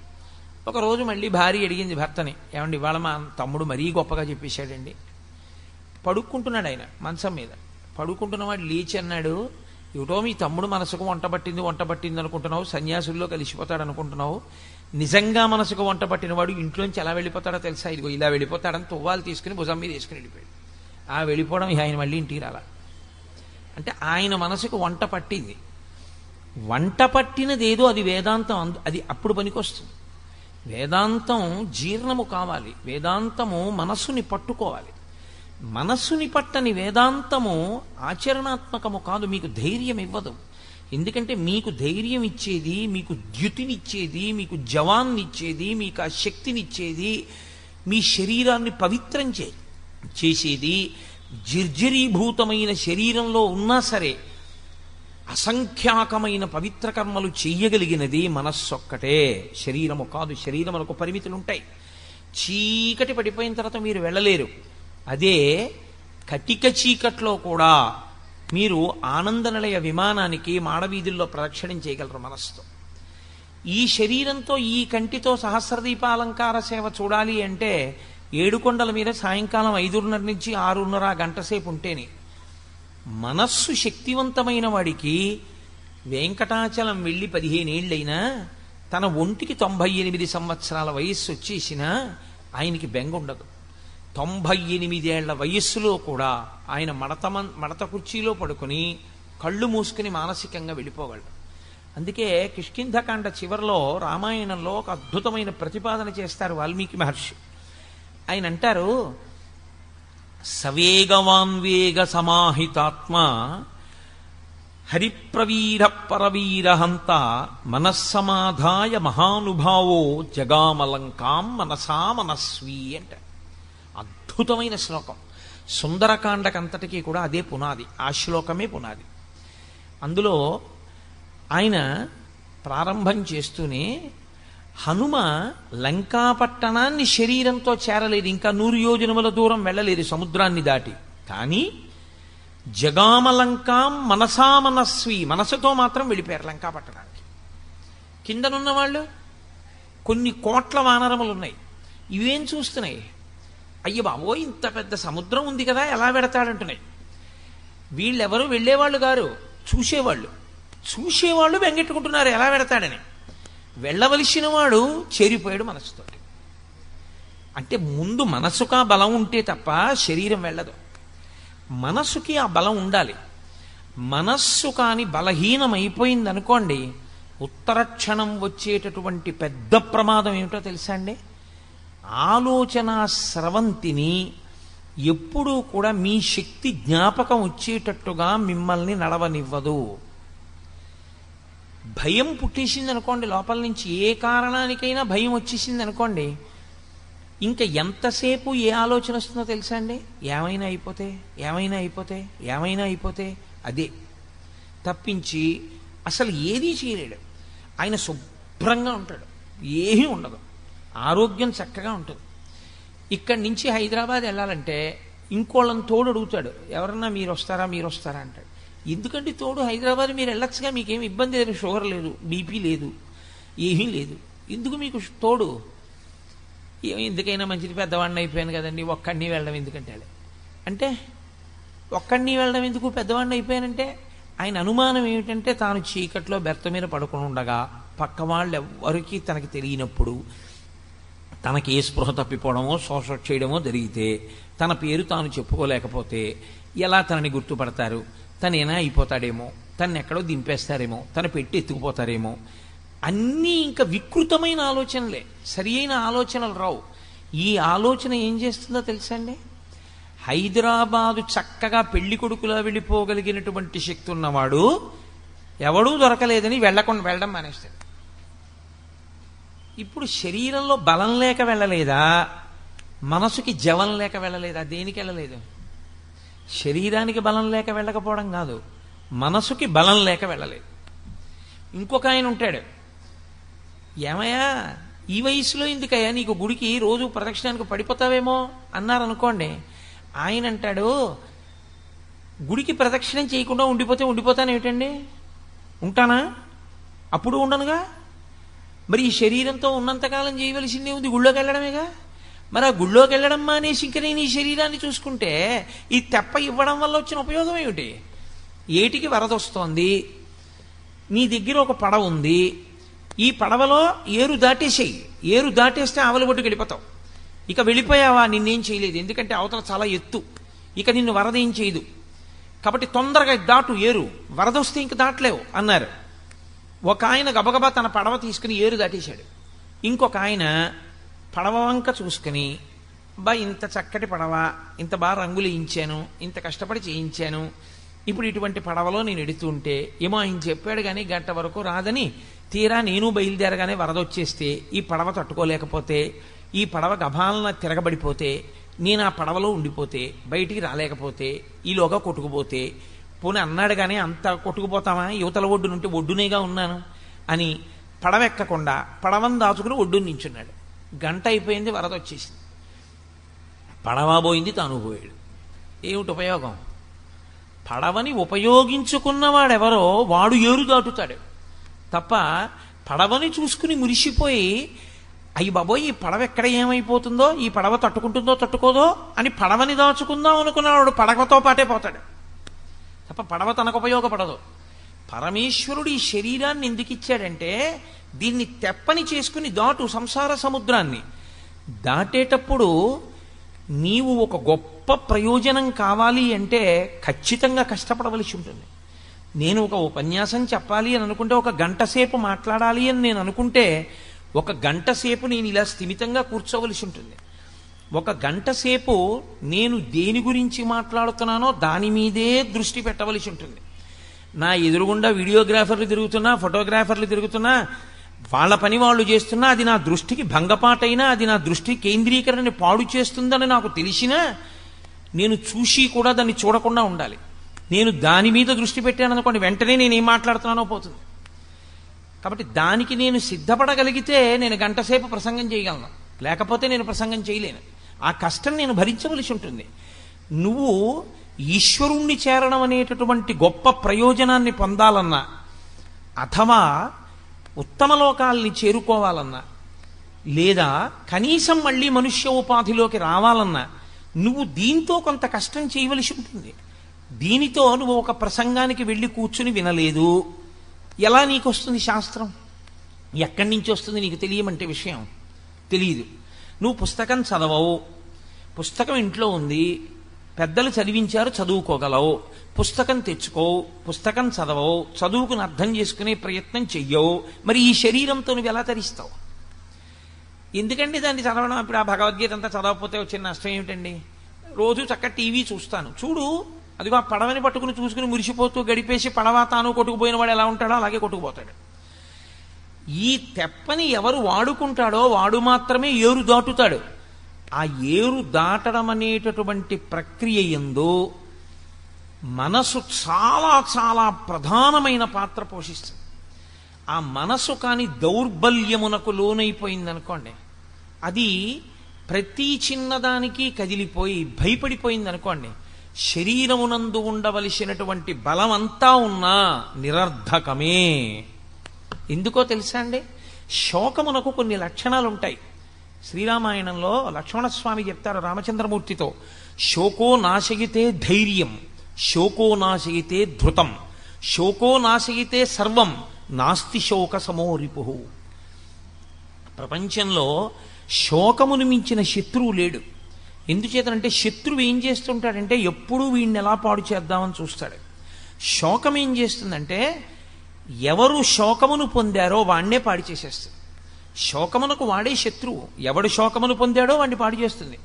ఒకరోజు మళ్ళీ భార్య అడిగింది భర్తని, ఏమండి ఇవాళ మా తమ్ముడు మరీ గొప్పగా చెప్పేశాడండి. పడుక్కుంటున్నాడు ఆయన మంచం మీద, పడుకుంటున్నవాడు లేచి అన్నాడు, ఏమిటో మీ తమ్ముడు మనసుకు వంట పట్టింది అనుకుంటున్నావు, సన్యాసుల్లో కలిసిపోతాడు అనుకుంటున్నావు, నిజంగా మనసుకు వంట పట్టినవాడు ఇంట్లోంచి ఎలా వెళ్ళిపోతాడో తెలుసా, ఇదిగో ఇలా వెళ్ళిపోతాడని తువ్వాలు తీసుకుని భుజం మీద వేసుకుని వెళ్ళిపోయాడు. ఆ వెళ్ళిపోవడం ఆయన మళ్ళీ ఇంటికి రాలా. అంటే ఆయన మనసుకు వంట పట్టింది. వంట పట్టినది ఏదో అది వేదాంతం, అది అప్పుడు పనికొస్తుంది. వేదాంతం జీర్ణము కావాలి, వేదాంతము మనస్సుని పట్టుకోవాలి. మనస్సుని పట్టని వేదాంతము ఆచరణాత్మకము కాదు, మీకు ధైర్యం ఇవ్వదు. ఎందుకంటే మీకు ధైర్యం ఇచ్చేది, మీకు ద్యుతినిచ్చేది, మీకు జవాన్నిచ్చేది, మీకు ఆ శక్తినిచ్చేది, మీ శరీరాన్ని పవిత్రం చేసేది, జర్జరీభూతమైన శరీరంలో ఉన్నా సరే అసంఖ్యాకమైన పవిత్ర కర్మలు చెయ్యగలిగినది మనస్సొక్కటే, శరీరము కాదు. శరీరములకు పరిమితులు ఉంటాయి. చీకటి పడిపోయిన తర్వాత మీరు వెళ్ళలేరు. అదే కటిక చీకట్లో కూడా మీరు ఆనందనిలయ విమానానికి మాడవీధుల్లో ప్రదక్షిణం చేయగలరు మనస్సుతో. ఈ శరీరంతో, ఈ కంటితో సహస్రదీపాలంకార సేవ చూడాలి అంటే 7 కొండల మీద సాయంకాలం 5:30 నుంచి 6:30 గంట సేపు ఉంటేనే. మనస్సు శక్తివంతమైన వాడికి వెంకటాచలం వెళ్ళి 15 ఏళ్ళైనా, తన ఒంటికి 98 సంవత్సరాల వయస్సు వచ్చేసినా ఆయనకి బెంగ ఉండదు. 98 ఏళ్ల వయస్సులో కూడా ఆయన మడత కుర్చీలో పడుకుని కళ్ళు మూసుకుని మానసికంగా వెళ్ళిపోగలడు. అందుకే కిష్కింధకాండ చివరిలో రామాయణంలో ఒక అద్భుతమైన ప్రతిపాదన చేస్తారు వాల్మీకి మహర్షి. ఆయన అంటారు, సవేగవాన్వేగ సమాహితాత్మ హరిప్రవీర పరవీరహంత మనస్సమాధాయ మహానుభావో జగామలంకాం మనసా మనస్వీ అంట. అద్భుతమైన శ్లోకం. సుందరకాండకంతటికీ కూడా అదే పునాది, ఆ శ్లోకమే పునాది. అందులో ఆయన ప్రారంభం చేస్తూనే హనుమ లంకాపట్టణాన్ని శరీరంతో చేరలేదు, ఇంకా 100 యోజనముల దూరం వెళ్ళలేదు సముద్రాన్ని దాటి. కానీ జగామలంకాం మనసా మనస్వి, మనసుతో మాత్రం వెళ్ళిపోయారు లంకాపట్టణానికి. కిందనున్న వాళ్ళు కొన్ని కోట్ల వానరములు ఉన్నాయి, ఇవేం చూస్తున్నాయి, అయ్య బాబో ఇంత పెద్ద సముద్రం ఉంది కదా ఎలా పెడతాడంటున్నాయి. వీళ్ళెవరు వెళ్ళేవాళ్ళు గారు, చూసేవాళ్ళు బెంగెట్టుకుంటున్నారు ఎలా పెడతాడని. వెళ్ళవలసిన వాడు చేరిపోయాడు మనస్సుతో. అంటే ముందు మనస్సుకు ఆ బలం ఉంటే తప్ప శరీరం వెళ్ళదు. మనస్సుకి ఆ బలం ఉండాలి. మనస్సు కాని బలహీనమైపోయిందనుకోండి, ఉత్తర క్షణం వచ్చేటటువంటి పెద్ద ప్రమాదం ఏమిటో తెలుసా అండి? ఆలోచన స్రవంతిని ఎప్పుడూ కూడా మీ శక్తి జ్ఞాపకం వచ్చేటట్టుగా మిమ్మల్ని నడవనివ్వదు. భయం పుట్టేసింది అనుకోండి, లోపల నుంచి ఏ కారణానికైనా భయం వచ్చేసింది అనుకోండి, ఇంకా ఎంతసేపు ఏ ఆలోచన వస్తుందో తెలుసా అండి? ఏమైనా అయిపోతే అదే తప్పించి అసలు ఏదీ చేయలేడు. ఆయన శుభ్రంగా ఉంటాడు, ఏమీ ఉండదు, ఆరోగ్యం చక్కగా ఉంటుంది. ఇక్కడి నుంచి హైదరాబాద్ వెళ్ళాలంటే ఇంకోళ్ళని తోడు అడుగుతాడు, ఎవరన్నా మీరు వస్తారా అంటాడు. ఎందుకంటే తోడు, హైదరాబాద్ మీరు వెళ్ళొచ్చుగా, మీకేమి ఇబ్బంది లేదు, షుగర్ లేదు, బీపీ లేదు, ఏమీ లేదు, ఎందుకు మీకు తోడు? ఎందుకైనా మంచిది, పెద్దవాడిని అయిపోయాను కదండి, ఒక్కడిని వెళ్ళడం ఎందుకంటే అంటే ఒక్కడిని వెళ్ళడం ఎందుకు, పెద్దవాడిని అయిపోయానంటే? ఆయన అనుమానం ఏమిటంటే తాను చీకట్లో బెర్త మీద పడుకుని ఉండగా పక్క వాళ్ళు ఎవరికి తనకి తెలియనప్పుడు తనకి ఏ స్పృహ తప్పిపోవడమో శోష చేయడమో జరిగితే తన పేరు తాను చెప్పుకోలేకపోతే ఎలా తనని గుర్తుపడతారు? తనేనా అయిపోతాడేమో, తను ఎక్కడో దింపేస్తారేమో, తన పెట్టి ఎత్తుకుపోతారేమో, అన్నీ ఇంకా వికృతమైన ఆలోచనలే, సరి అయిన ఆలోచనలు రావు. ఈ ఆలోచన ఏం చేస్తుందో తెలుసా అండి? హైదరాబాదు చక్కగా పెళ్లి కొడుకులా వెళ్ళిపోగలిగినటువంటి శక్తి ఉన్నవాడు ఎవడూ దొరకలేదని వెళ్ళడం మానేస్తాడు. ఇప్పుడు శరీరంలో బలం లేక వెళ్ళలేదా, మనసుకి జవం లేక వెళ్ళలేదా? దేనికి వెళ్ళలేదు? శరీరానికి బలం లేక వెళ్ళకపోవడం కాదు, మనసుకి బలం లేక వెళ్ళలేదు. ఇంకొక ఆయన ఉంటాడు, ఏమయ్యా ఈ వయసులో ఎందుకయ్యా నీకు గుడికి రోజు ప్రదక్షిణానికి పడిపోతావేమో అన్నారనుకోండి, ఆయన అంటాడు, గుడికి ప్రదక్షిణం చేయకుండా ఉండిపోతాను ఏమిటండి? ఉంటానా? అప్పుడు ఉండనుగా. మరి ఈ శరీరంతో ఉన్నంతకాలం చేయవలసిందే ఉంది, గుళ్ళోకి వెళ్ళడమేగా. మరి ఆ గుళ్ళోకి వెళ్ళడం మానేసి ఇంక నేను ఈ శరీరాన్ని చూసుకుంటే ఈ తెప్ప ఇవ్వడం వల్ల వచ్చిన ఉపయోగం ఏమిటి? ఏటికి వరదొస్తోంది, నీ దగ్గర ఒక పడవ ఉంది, ఈ పడవలో ఏరు దాటేసేయి. ఏరు దాటేస్తే ఆవలబొట్టుకు వెళ్ళిపోతావు. ఇక వెళ్ళిపోయావా, నిన్నేం చేయలేదు, ఎందుకంటే అవతల చాలా ఎత్తు, ఇక నిన్ను వరద ఏం చేయదు. కాబట్టి తొందరగా దాటు, ఏరు వరద వస్తే ఇంక దాటలేవు అన్నారు. ఒక ఆయన గబగబా తన పడవ తీసుకుని ఏరు దాటేశాడు. ఇంకొక ఆయన పడవ వంక చూసుకుని, బా ఇంత చక్కటి పడవ, ఇంత బాగా రంగులు వేయించాను, ఇంత కష్టపడి చేయించాను, ఇప్పుడు ఇటువంటి పడవలో నేను ఎడుతూ ఉంటే ఏమో ఆయన చెప్పాడు కానీ గంట వరకు రాదని, తీరా నేను బయలుదేరగానే వరద వచ్చేస్తే ఈ పడవ తట్టుకోలేకపోతే, ఈ పడవ గభాలన తిరగబడిపోతే, నేను ఆ పడవలో ఉండిపోతే, బయటికి రాలేకపోతే, ఈలోగా కొట్టుకుపోతే, పోనీ అన్నాడు కానీ అంత కొట్టుకుపోతామా, యువతల ఒడ్డు నుండి ఒడ్డునేగా ఉన్నాను అని పడవ ఎక్కకుండా పడవను దాచుకుని ఒడ్డుని నించున్నాడు. గంట అయిపోయింది, వరద వచ్చేసింది, పడవ పోయింది, తాను పోయాడు. ఏమిటి ఉపయోగం? పడవని ఉపయోగించుకున్నవాడెవరో వాడు ఏరు దాటుతాడు తప్ప, పడవని చూసుకుని మురిసిపోయి అయ్యి బాబోయ్ ఈ పడవ ఎక్కడ ఏమైపోతుందో, ఈ పడవ తట్టుకుంటుందో తట్టుకోదో అని పడవని దాచుకుందాం అనుకున్నవాడు పడవతో పాటే పోతాడు తప్ప పడవ తనకు ఉపయోగపడదు. పరమేశ్వరుడు ఈ శరీరాన్ని ఎందుకు ఇచ్చాడంటే, దీన్ని తెప్పని చేసుకుని దాటు సంసార సముద్రాన్ని. దాటేటప్పుడు నీవు ఒక గొప్ప ప్రయోజనం కావాలి అంటే ఖచ్చితంగా కష్టపడవలసి ఉంటుంది. నేను ఒక ఉపన్యాసం చెప్పాలి అని అనుకుంటే, ఒక గంట సేపు మాట్లాడాలి అని నేను అనుకుంటే, ఒక గంట సేపు నేను ఇలా స్థిమితంగా కూర్చోవలసి ఉంటుంది. ఒక గంట సేపు నేను దేని గురించి మాట్లాడుతున్నానో దాని మీదే దృష్టి పెట్టవలసి ఉంటుంది. నా ఎదురుగుండా వీడియోగ్రాఫర్లు తిరుగుతున్నా, ఫోటోగ్రాఫర్లు తిరుగుతున్నా, వాళ్ళ పని వాళ్ళు చేస్తున్నా, అది నా దృష్టికి భంగపాటైనా, అది నా దృష్టి కేంద్రీకరణని పాడు చేస్తుందని నాకు తెలిసినా నేను చూసి కూడా దాన్ని చూడకుండా ఉండాలి. నేను దాని మీద దృష్టి పెట్టాను అనుకోండి, వెంటనే నేను ఏం మాట్లాడుతున్నానో పోతుంది. కాబట్టి దానికి నేను సిద్ధపడగలిగితే నేను గంట సేపు ప్రసంగం చేయగలను, లేకపోతే నేను ప్రసంగం చేయలేను. ఆ కష్టం నేను భరించవలసి ఉంటుంది. నువ్వు ఈశ్వరుణ్ణి చేరడం అనేటటువంటి గొప్ప ప్రయోజనాన్ని పొందాలన్నా, అథవా ఉత్తమ లోకాల్ని చేరుకోవాలన్నా, లేదా కనీసం మళ్ళీ మనుష్య ఉపాధిలోకి రావాలన్నా నువ్వు దీంతో కొంత కష్టం చేయవలసి ఉంటుంది. దీనితో నువ్వు ఒక ప్రసంగానికి వెళ్ళి కూర్చుని వినలేదు, ఎలా నీకు వస్తుంది శాస్త్రం? ఎక్కడి నుంచి వస్తుంది నీకు తెలియమంటే విషయం తెలియదు. నువ్వు పుస్తకం చదవవు, పుస్తకం ఇంట్లో ఉంది, పెద్దలు చదివించారు, చదువుకోగలవు, పుస్తకం తెచ్చుకోవు, పుస్తకం చదవవు, చదువుకుని అర్థం చేసుకునే ప్రయత్నం చెయ్యవు, మరి ఈ శరీరంతో నువ్వు ఎలా తరిస్తావు? ఎందుకండి దాన్ని చదవడం? ఇప్పుడు ఆ భగవద్గీత అంతా చదవకపోతే వచ్చిన నష్టం ఏమిటండి? రోజు చక్కగా టీవీ చూస్తాను, చూడు, అదిగో ఆ పడవని పట్టుకుని చూసుకుని మురిసిపోతూ గడిపేసి పడవ తాను కొట్టుకుపోయిన వాడు ఎలా ఉంటాడో అలాగే కొట్టుకుపోతాడు. ఈ తెప్పని ఎవరు వాడుకుంటాడో వాడు మాత్రమే ఏరు దాటుతాడు. ఆ ఏరు దాటడం అనేటటువంటి ప్రక్రియ యందు మనసు చాలా చాలా ప్రధానమైన పాత్ర పోషిస్తుంది. ఆ మనసు కాని దౌర్బల్యమునకు లోనైపోయిందనుకోండి, అది ప్రతి చిన్నదానికి కదిలిపోయి భయపడిపోయిందనుకోండి, శరీరమునందు ఉండవలసినటువంటి బలమంతా ఉన్నా నిరర్ధకమే. ఎందుకో తెలుసా అండి? శోకమునకు కొన్ని లక్షణాలు ఉంటాయి. శ్రీరామాయణంలో లక్ష్మణస్వామి చెప్తారు రామచంద్రమూర్తితో, శోకో నాశయితే ధైర్యం, శోకో నాశయితే ధృతం, శోకో నాశయితే సర్వం, నాస్తి శోక సమోరిపు. ప్రపంచంలో శోకమును మించిన శత్రువు లేడు. ఎందుచేతనంటే శత్రువు ఏం చేస్తుంటాడంటే ఎప్పుడూ వీడిని ఎలా పాడు చేద్దామని చూస్తాడు. శోకం ఏం చేస్తుందంటే ఎవరు శోకమును పొందారో వాణ్ణే పాడు చేసేస్తుంది. శోకమునకు వాడే శత్రువు. ఎవడు శోకమును పొందాడో వాడిని పాడు చేస్తుంది.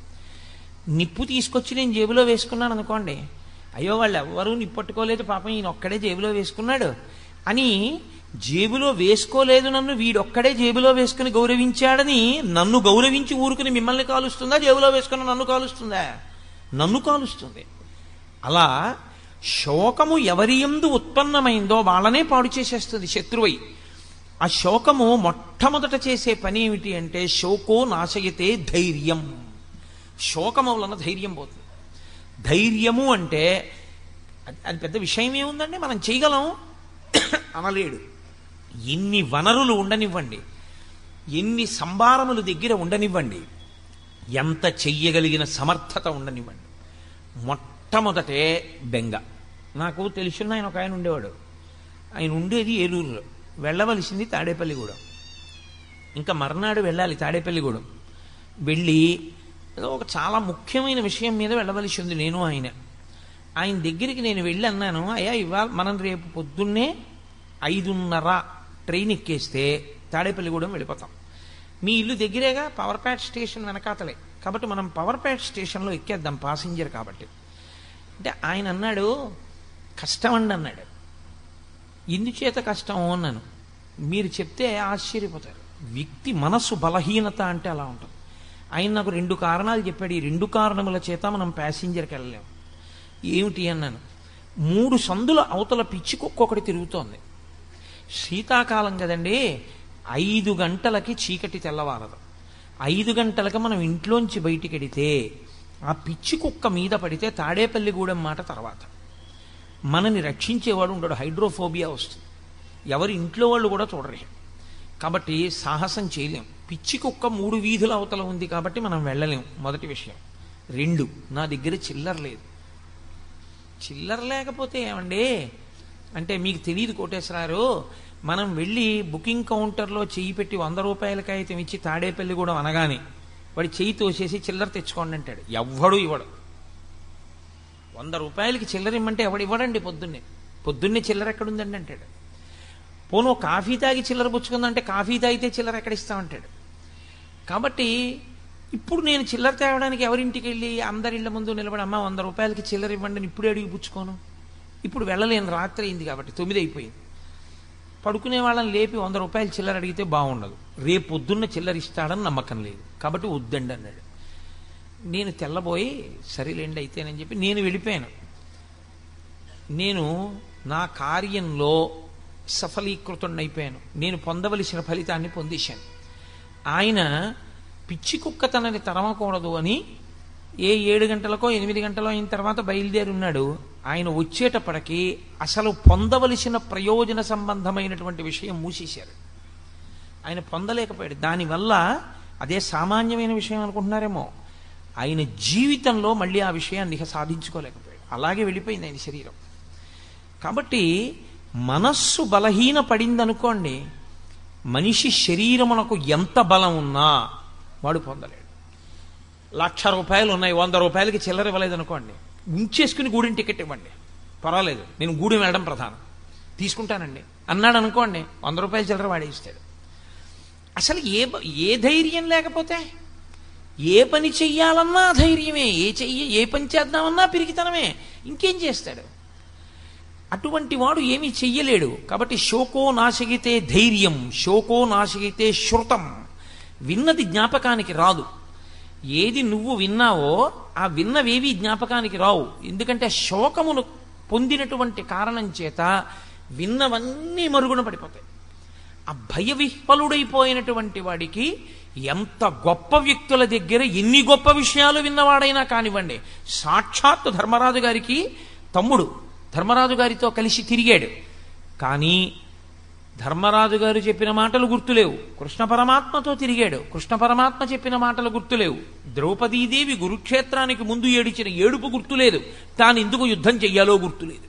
నిప్పు తీసుకొచ్చి నేను జేబులో వేసుకున్నాను అనుకోండి, అయ్యో వాళ్ళు ఎవ్వరూ నిప్పట్టుకోలేదు, పాపం ఈయన ఒక్కడే జేబులో వేసుకున్నాడు అని, జేబులో వేసుకోలేదు నన్ను వీడొక్కడే జేబులో వేసుకుని గౌరవించాడని నన్ను గౌరవించి ఊరుకుని మిమ్మల్ని కాలుస్తుందా? జేబులో వేసుకుని నన్ను కాలుస్తుందా? నన్ను కాలుస్తుంది. అలా శోకము ఎవరి యందు ఉత్పన్నమైందో వాళ్ళనే పాడు చేసేస్తుంది శత్రువై. ఆ శోకము మొట్టమొదట చేసే పని ఏమిటి అంటే శోకో నాశయతే ధైర్యం. శోకము వలన ధైర్యం పోతుంది. ధైర్యము అంటే అది పెద్ద విషయం ఏముందండి, మనం చేయగలం అనలేడు. ఎన్ని వనరులు ఉండనివ్వండి, ఎన్ని సంభారములు దగ్గర ఉండనివ్వండి, ఎంత చెయ్యగలిగిన సమర్థత ఉండనివ్వండి, మొట్టమొదటే బెంగ. నాకు తెలుసున్న ఆయన ఒక ఆయన ఉండేవాడు. ఆయన ఉండేది ఏలూరులో, వెళ్ళవలసింది తాడేపల్లిగూడెం. ఇంకా మర్నాడు వెళ్ళాలి తాడేపల్లిగూడెం. వెళ్ళి ఏదో ఒక చాలా ముఖ్యమైన విషయం మీద వెళ్ళవలసి ఉంది నేను ఆయన దగ్గరికి నేను వెళ్ళి అన్నాను, అయ్యా ఇవాళ మనం రేపు పొద్దున్నే 5:30 ట్రైన్ ఎక్కేస్తే తాడేపల్లిగూడెం వెళ్ళిపోతాం. మీ ఇల్లు దగ్గరేగా, పవర్పేట స్టేషన్ వెనకాతలే, కాబట్టి మనం పవర్పేట స్టేషన్లో ఎక్కేద్దాం పాసింజర్ కాబట్టి. అంటే ఆయన అన్నాడు, కష్టమండి అన్నాడు. ఎందుచేత కష్టం అన్నాను. మీరు చెప్తే ఆశ్చర్యపోతారు. వ్యక్తి మనస్సు బలహీనత అంటే అలా ఉంటుంది. ఆయన నాకు 2 కారణాలు చెప్పాడు. ఈ 2 కారణముల చేత మనం ప్యాసింజర్కి వెళ్ళలేము. ఏమిటి అన్నాను. 3 సందుల అవతల పిచ్చి కుక్క ఒకటి తిరుగుతోంది. శీతాకాలం కదండి, 5 గంటలకి చీకటి తెల్లవారదు. 5 గంటలకి మనం ఇంట్లోంచి బయటికి వెడితే ఆ పిచ్చి కుక్క మీద పడితే తాడేపల్లిగూడెం మాట తర్వాత మనని రక్షించేవాడు ఉండడు, హైడ్రోఫోబియా వస్తుంది. ఎవరి ఇంట్లో వాళ్ళు కూడా చూడరు. కాబట్టి సాహసం చేయలేం. పిచ్చి కుక్క 3 వీధుల అవతల ఉంది కాబట్టి మనం వెళ్ళలేం, మొదటి విషయం. 2, నా దగ్గర చిల్లర లేదు. చిల్లర లేకపోతే ఏమండి అంటే మీకు తెలియదు కోటేశ్వరారు, మనం వెళ్ళి బుకింగ్ కౌంటర్లో చెయ్యి పెట్టి 100 రూపాయల కాగితం ఇచ్చి తాడేపల్లిగూడెం అనగానే వాడి చెయ్యి తోసేసి చిల్లర తెచ్చుకోండి అంటాడు. ఎవ్వడు ఇవ్వడు. 100 రూపాయలకి చిల్లర ఇమ్మంటే ఎవడు ఇవ్వడండి. పొద్దున్నే చిల్లర ఎక్కడుందండి అంటాడు. పోను కాఫీ తాగి చిల్లర పుచ్చుకుందంటే కాఫీ తాగితే చిల్లర ఎక్కడ ఇస్తామంటాడు. కాబట్టి ఇప్పుడు నేను చిల్లర తేవడానికి ఎవరింటికి వెళ్ళి అందరి ఇళ్ల ముందు నిలబడి అమ్మ 100 రూపాయలకి చిల్లర ఇవ్వండి అని ఇప్పుడే అడిగి పుచ్చుకోను. ఇప్పుడు వెళ్ళలేను, రాత్రి అయింది కాబట్టి 9 అయిపోయింది. పడుకునే వాళ్ళని లేపి 100 రూపాయలు చిల్లర అడిగితే బాగుండదు. రేపు పొద్దున్న చిల్లర ఇస్తాడని నమ్మకం లేదు, కాబట్టి వద్దండి అన్నాడు. నేను తెల్లబోయి సరేలేండి అయితేనని చెప్పి నేను వెళ్ళిపోయాను. నేను నా కార్యంలో సఫలీకృతుడైపోయాను. నేను పొందవలసిన ఫలితాన్ని పొందేశాను. ఆయన పిచ్చి కుక్క తనని తరమకూడదు అని 7 గంటలకో 8 గంటలో అయిన తర్వాత బయలుదేరి ఉన్నాడు. ఆయన వచ్చేటప్పటికి అసలు పొందవలసిన ప్రయోజన సంబంధమైనటువంటి విషయం మూసేశారు. ఆయన పొందలేకపోయాడు. దానివల్ల అదే సామాన్యమైన విషయం అనుకుంటున్నారేమో, ఆయన జీవితంలో మళ్ళీ ఆ విషయాన్ని ఇక సాధించుకోలేకపోయాడు. అలాగే వెళ్ళిపోయింది ఆయన శరీరం. కాబట్టి మనస్సు బలహీన పడిందనుకోండి, మనిషి శరీరమునకు ఎంత బలం ఉన్నా వాడు పొందలేడు. 1,00,000 రూపాయలు ఉన్నాయి, 100 రూపాయలకి చిల్లర ఇవ్వలేదు అనుకోండి, ఉంచేసుకుని గూడెం టికెట్ ఇవ్వండి, పర్వాలేదు, నేను గూడెం వెళ్ళడం ప్రధానం, తీసుకుంటానండి అన్నాడు అనుకోండి, 100 రూపాయల చిల్లర వాడే ఇస్తాడు. అసలు ఏ ధైర్యం లేకపోతే ఏ పని చెయ్యాలన్నా ధైర్యమే, ఏ పని చేద్దామన్నా పిరికితనమే, ఇంకేం చేస్తాడు? అటువంటి వాడు ఏమీ చెయ్యలేడు. కాబట్టి శోకో నాశగితే ధైర్యం, శోకో నాశగితే శృతం. విన్నది జ్ఞాపకానికి రాదు. ఏది నువ్వు విన్నావో ఆ విన్నవేవి జ్ఞాపకానికి రావు. ఎందుకంటే శోకమును పొందినటువంటి కారణం చేత విన్నవన్నీ మరుగున పడిపోతాయి. ఆ భయ విహ్వలుడైపోయినటువంటి వాడికి ఎంత గొప్ప వ్యక్తుల దగ్గర ఎన్ని గొప్ప విషయాలు విన్నవాడైనా కానివ్వండి, సాక్షాత్తు ధర్మరాజు గారికి తమ్ముడు ధర్మరాజు గారితో కలిసి తిరిగాడు, కానీ ధర్మరాజు గారు చెప్పిన మాటలు గుర్తులేవు. కృష్ణ పరమాత్మతో తిరిగాడు, కృష్ణ పరమాత్మ చెప్పిన మాటలు గుర్తులేవు. ద్రౌపదీదేవి కురుక్షేత్రానికి ముందు ఏడిచిన ఏడుపు గుర్తులేదు, తాను ఎందుకు యుద్ధం చెయ్యాలో గుర్తులేదు.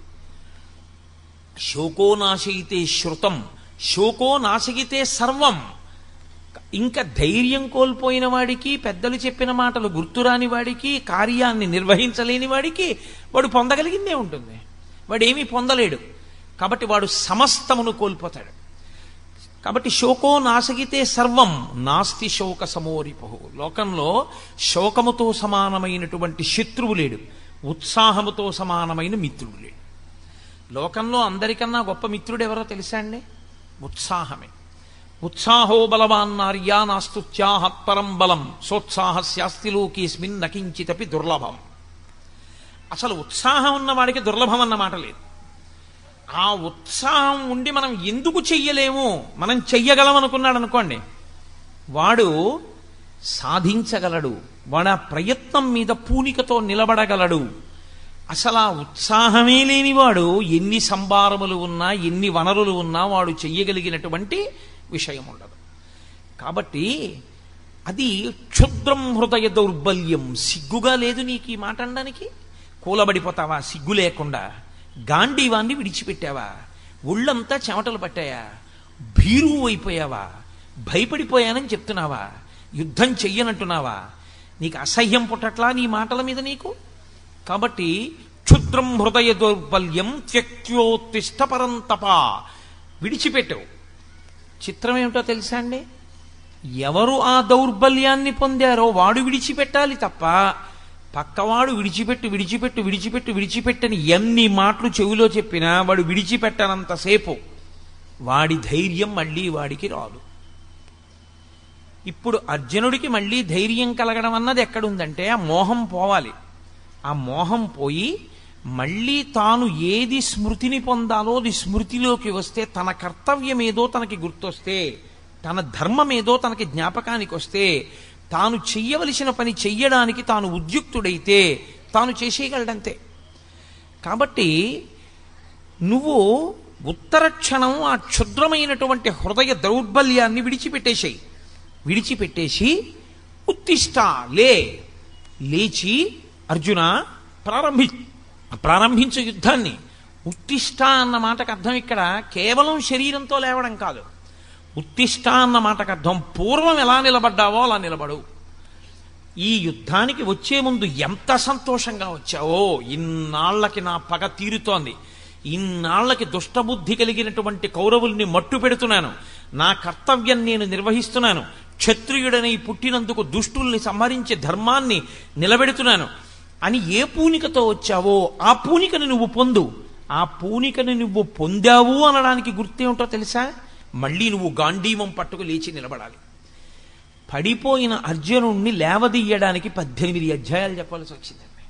శోకో నాశయితే శృతం, శోకో నాశగితే సర్వం. ఇంకా ధైర్యం కోల్పోయిన వాడికి, పెద్దలు చెప్పిన మాటలు గుర్తురాని వాడికి, కార్యాన్ని నిర్వహించలేని వాడికి వాడు పొందగలిగిందే ఉంటుంది, వాడేమీ పొందలేడు. కాబట్టి వాడు సమస్తమును కోల్పోతాడు. కాబట్టి శోకో నాశగితే సర్వం నాస్తి శోక సమోరిపో. లోకంలో శోకముతో సమానమైనటువంటి శత్రువు లేడు, ఉత్సాహముతో సమానమైన మిత్రుడు లేడు. లోకంలో అందరికన్నా గొప్ప మిత్రుడు ఎవరో తెలుసా అండి? ఉత్సాహమే. ఉత్సాహో బలవాన్నార్యా నాస్తుత్యాహత్పరం బలం సోత్సాహస్యాస్తి లోకేస్మిన్ నకించితపి దుర్లభం. అసలు ఉత్సాహం ఉన్నవాడికి దుర్లభం అన్న మాట లేదు. ఆ ఉత్సాహం ఉండి మనం ఎందుకు చెయ్యలేము, మనం చెయ్యగలం అనుకున్నాడు అనుకోండి, వాడు సాధించగలడు, వాడు ఆ ప్రయత్నం మీద పూనికతో నిలబడగలడు. అసలు ఆ ఉత్సాహమే లేనివాడు ఎన్ని సంభారములు ఉన్నా ఎన్ని వనరులు ఉన్నా వాడు చెయ్యగలిగినటువంటి విషయం ఉండదు. కాబట్టి అది క్షుద్రం హృదయ దౌర్బల్యం. సిగ్గుగా లేదు నీకు ఈ మాట అనడానికి? కూలబడిపోతావా సిగ్గు లేకుండా? గాంధీవాన్ని విడిచిపెట్టావా? ఒళ్ళంతా చెమటలు పట్టాయా? భీరువు అయిపోయావా? భయపడిపోయానని చెప్తున్నావా? యుద్ధం చెయ్యనంటున్నావా? నీకు అసహ్యం పుట్టట్లా నీ మాటల మీద నీకు? కాబట్టి క్షుద్రం హృదయ దౌర్బల్యం త్యక్త్యోత్తిష్ట పరంతప, విడిచిపెట్టావు. చిత్రం ఏమిటో తెలుసా అండి? ఎవరు ఆ దౌర్బల్యాన్ని పొందారో వాడు విడిచిపెట్టాలి తప్ప పక్కవాడు విడిచిపెట్టని ఎన్ని మాటలు చెవిలో చెప్పినా వాడు విడిచిపెట్టనంతసేపు వాడి ధైర్యం మళ్ళీ వాడికి రాదు. ఇప్పుడు అర్జునుడికి మళ్ళీ ధైర్యం కలగడం అన్నది ఎక్కడుందంటే ఆ మోహం పోవాలి. ఆ మోహం పోయి మళ్ళీ తాను ఏది స్మృతిని పొందాలో అది స్మృతిలోకి వస్తే, తన కర్తవ్యం ఏదో తనకి గుర్తొస్తే, తన ధర్మం ఏదో తనకి జ్ఞాపకానికి వస్తే, తాను చెయ్యవలసిన పని చెయ్యడానికి తాను ఉద్యుక్తుడైతే తాను చేసేయగలడంతే. కాబట్టి నువ్వు ఉత్తర క్షణం ఆ క్షుద్రమైనటువంటి హృదయ దౌర్బల్యాన్ని విడిచిపెట్టేసి ఉత్తిష్ట, లేచి అర్జున ప్రారంభించు యుద్ధాన్ని. ఉత్తిష్ట అన్న మాటకు అర్థం ఇక్కడ కేవలం శరీరంతో లేవడం కాదు. ఉత్తిష్ట అన్న మాటకు అర్థం పూర్వం ఎలా నిలబడ్డావో అలా నిలబడు. ఈ యుద్ధానికి వచ్చే ముందు ఎంత సంతోషంగా వచ్చావో, ఇన్నాళ్లకి నా పగ తీరుతోంది, ఇన్నాళ్లకి దుష్టబుద్ధి కలిగినటువంటి కౌరవుల్ని మట్టు పెడుతున్నాను, నా కర్తవ్యం నేను నిర్వహిస్తున్నాను, క్షత్రియుడనై పుట్టినందుకు దుష్టుల్ని సంహరించే ధర్మాన్ని నిలబెడుతున్నాను అని ఏ పూనికతో వచ్చావో ఆ పూనికను నువ్వు పొందు. ఆ పూనికను నువ్వు పొందావు అనడానికి గుర్తేమిటో తెలుసా? మళ్ళీ నువ్వు గాంధీవం పట్టుకు లేచి నిలబడాలి. పడిపోయిన అర్జునుణ్ణి లేవదీయడానికి 18 అధ్యాయాలు చెప్పాల్సి వచ్చిందండి.